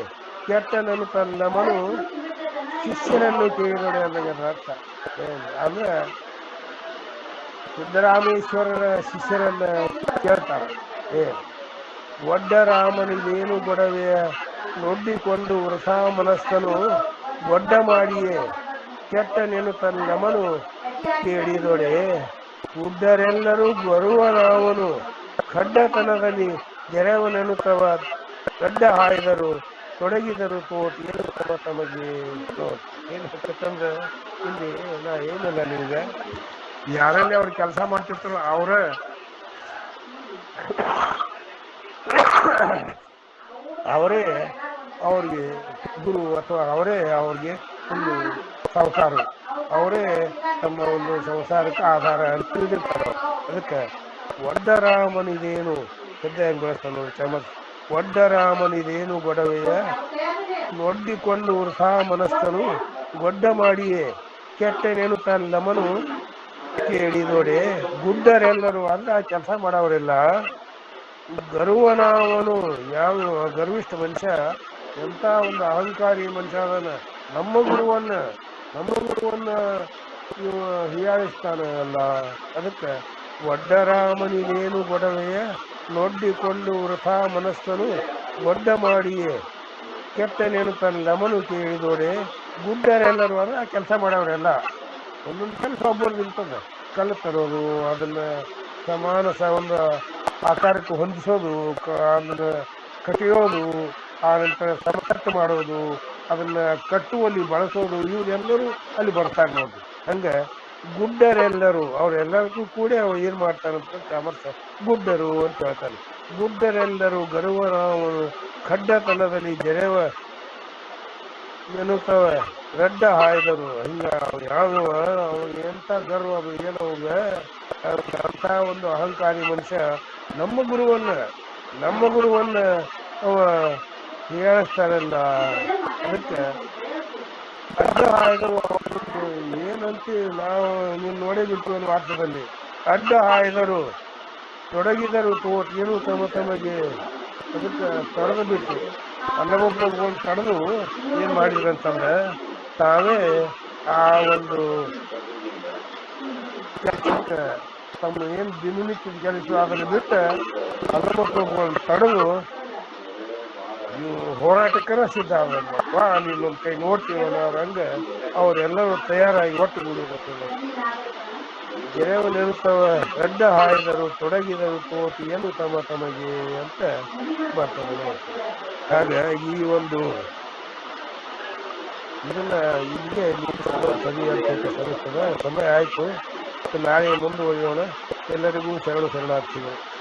ಕೆಟ್ಟ ನೆನಪಲ್ಲಮನು ಶಿಷ್ಯರನ್ನು ಕೇಳಿದೊಡೆ ಅನ್ನೋದರ ಅರ್ಥ. ಅಂದ್ರೆ ಸಿದ್ದರಾಮೇಶ್ವರರ ಶಿಷ್ಯರನ್ನ ಕೇಳ್ತಾರೆ. ಒಡ್ಡ ರಾಮನಿಗೇನು ಗೊಡವೆಯ ನೊಡ್ಡಿಕೊಂಡು ವೃಥ ಮನಸ್ಸನು ಗೊಡ್ಡ ಮಾಡಿಯೇ ಕೆಟ್ಟ ನೆನಪಲ್ಲಮನು ಕೇಳಿದೊಡೆ ಉಡ್ಡರೆಲ್ಲರೂ ಬರುವ ರಾಮನು ಖಡ್ಡತನದಲ್ಲಿ ಗೆರವನೆನುತ್ತವ ಗಡ್ಡ ಹಾಯ್ದರು ತೊಡಗಿದರು ತೋಟ್ ಏನು ತಮಗೆ. ಏನು ಹೇಳ್ತಂದ್ರೆ ಇಲ್ಲಿ ನಾ ಏನಿಲ್ಲ, ನಿಮ್ಗೆ ಯಾರಲ್ಲಿ ಅವ್ರು ಕೆಲಸ ಮಾಡ್ತಿರ್ತಾರೋ ಅವರೇ ಅವ್ರಿಗೆ ಗುರು, ಅಥವಾ ಅವರೇ ಅವ್ರಿಗೆ ಒಂದು ಸಾಹುಕಾರ, ಅವರೇ ತಮ್ಮ ಒಂದು ಸಂಸಾರಕ್ಕೆ ಆಧಾರ ಅಂತ ತಿಳಿದಿರ್ತಾರೆ. ಅದಕ್ಕೆ ಒಡ್ಡ ರಾಮನಿದೇನು ಸದ್ಯ ಹೆಂಗ್ ಬೆಳೆಸ್ತಾನೆ ನೋಡಿ ಚಮತ್. ಒಡ್ಡ ರಾಮನಿದೇನು ಗೊಡವೆಯ ನೊಡ್ಡಿಕೊಂಡು ವೃಥ ಮನಸ್ಸನು ಗೊಡ್ಡ ಮಾಡಿಯೇ ಕೆಟ್ಟ ನೆನಪಲ್ಲಮನು ಕೇಳಿದೊಡೆ ಗುಡ್ಡರೆಲ್ಲರೂ ಅಲ್ಲ ಕೆಲಸ ಮಾಡೋರೆಲ್ಲ ಗರ್ವನಾವನು. ಯಾವ ಗರ್ವಿಷ್ಠ ಮನುಷ್ಯ, ಎಂತ ಒಂದು ಅಹಂಕಾರಿ ಮನುಷ್ಯ ಅದನ್ನ. ನಮ್ಮ ಗುರುವನ್ನ ಇವ ಹೀಯಾಳಿಸ್ತಾನೆ ಅಲ್ಲ. ಅದಕ್ಕೆ ಒಡ್ಡರಾಮನಿದೇನು ಗೊಡವೆಯ ನೊಡ್ಡಿಕೊಂಡು ವೃಥಾ ಮನಸ್ಸನು ಗೊಡ್ಡ ಮಾಡಿಯೇ ಕೆಟ್ಟ ನೆನಪಲ್ಲಮನು ಕೇಳಿದೋಡೆ ಗುಡ್ಡರೆಲ್ಲರೂ ಅಂದ್ರೆ ಆ ಕೆಲಸ ಮಾಡೋರೆಲ್ಲ. ಒಂದೊಂದು ಕೆಲಸ ಒಬ್ಬರು ನಿಲ್ತದೆ. ಕಲ್ಲು ತರೋದು, ಅದನ್ನ ಸಮಾನ ಒಂದು ಆಕಾರಕ್ಕೆ ಹೊಂದಿಸೋದು, ಅದನ್ನ ಕಟ್ಟಿಯೋದು, ಆ ನಂತರ ಸಮತಟ್ಟು ಮಾಡೋದು, ಅದನ್ನ ಕಟ್ಟುವಲ್ಲಿ ಬಳಸೋದು, ಇವರೆಲ್ಲರೂ ಅಲ್ಲಿ ಬರ್ತಾರೆ ನೋಡ್ರಿ. ಹಂಗೆ ಗುಡ್ಡರೆಲ್ಲರೂ ಅವರೆಲ್ಲರಿಗೂ ಕೂಡ ಏನ್ ಮಾಡ್ತಾರಂತ ಸಾಮರ್ಥ್ಯ ಗುಡ್ಡರು ಅಂತ ಹೇಳ್ತಾನೆ. ಗುಡ್ಡರೆಲ್ಲರೂ ಗರ್ವರಾಮನು ಖಡ್ಡತನದಲ್ಲಿ ಜರೆವ ನೆನುತ್ತವ ಗಡ್ಡ ಹಾಯ್ದರು. ಹಿಂಗ ಯಾವ ಎಂತ ಗರ್ವ ಅದು ಏನೋ ಅಂತ ಒಂದು ಅಹಂಕಾರಿ ಮನುಷ್ಯ ನಮ್ಮ ಗುರುವನ್ನ ಅವ ಹೇಳಿಸ್ತಾರಲ್ಲ. ಅದಕ್ಕೆ ಅಡ್ಡ ಹಾಯ್ದರು. ಏನಂತ ನಾವು ನೀನು ನೋಡೇ ಬಿಟ್ಟು ಅನ್ನೋ ಅರ್ಥದಲ್ಲಿ ಅಡ್ಡ ಹಾಯ್ದರು ತೊಡಗಿದರು ತೋಟ್ ಏನು ತಮಗೆ. ಅದಕ್ಕೆ ತಡೆದು ಬಿಟ್ಟು ಅನ್ನೊಬ್ಬ ತಡೆದು ಏನ್ ಮಾಡಿದ್ರಂತಂದ್ರೆ ತಾವೇ ಆ ಒಂದು ಕೆಲಸಕ್ಕೆ ತಮ್ಮ ಏನ್ ದಿನನಿತ್ಯದ ಕೆಲಸ ಅದನ್ನು ಬಿಟ್ಟು ಅನ್ನೊಬ್ಬ ತಡೆದು ನೀವು ಹೋರಾಟಕ್ಕರ ಸಿದ್ಧ ಆಗಬೇಕು, ನೀನೊಂದು ಕೈ ನೋಡ್ತೀವಿ ಅನ್ನೋರು. ಹಂಗೆ ಅವರೆಲ್ಲರೂ ತಯಾರಾಗಿ ಒಟ್ಟುಗೂಡಿರ್ಬೇಕು. ಗೆರೆವು ನಿರುತ್ತವ ಗಡ್ಡ ಹಾಯ್ದರು ತೊಡಗಿದರು ತೋಟಿ ಏನು ತಮಗೆ ಅಂತ ಬರ್ತಾರೆ. ಆಗ ಈ ಒಂದು ಇದನ್ನ ಇಲ್ಲಿಗೆ ಸರಿ ಅಂತ ಸರಿಸ್ತದೆ. ಸಮಯ ಆಯ್ತು, ನಾಳೆ ಮುಂದುವರಿಯೋಣ. ಎಲ್ಲರಿಗೂ ಶರಣು ಶರಣಾರ್ಥಿಗಳು.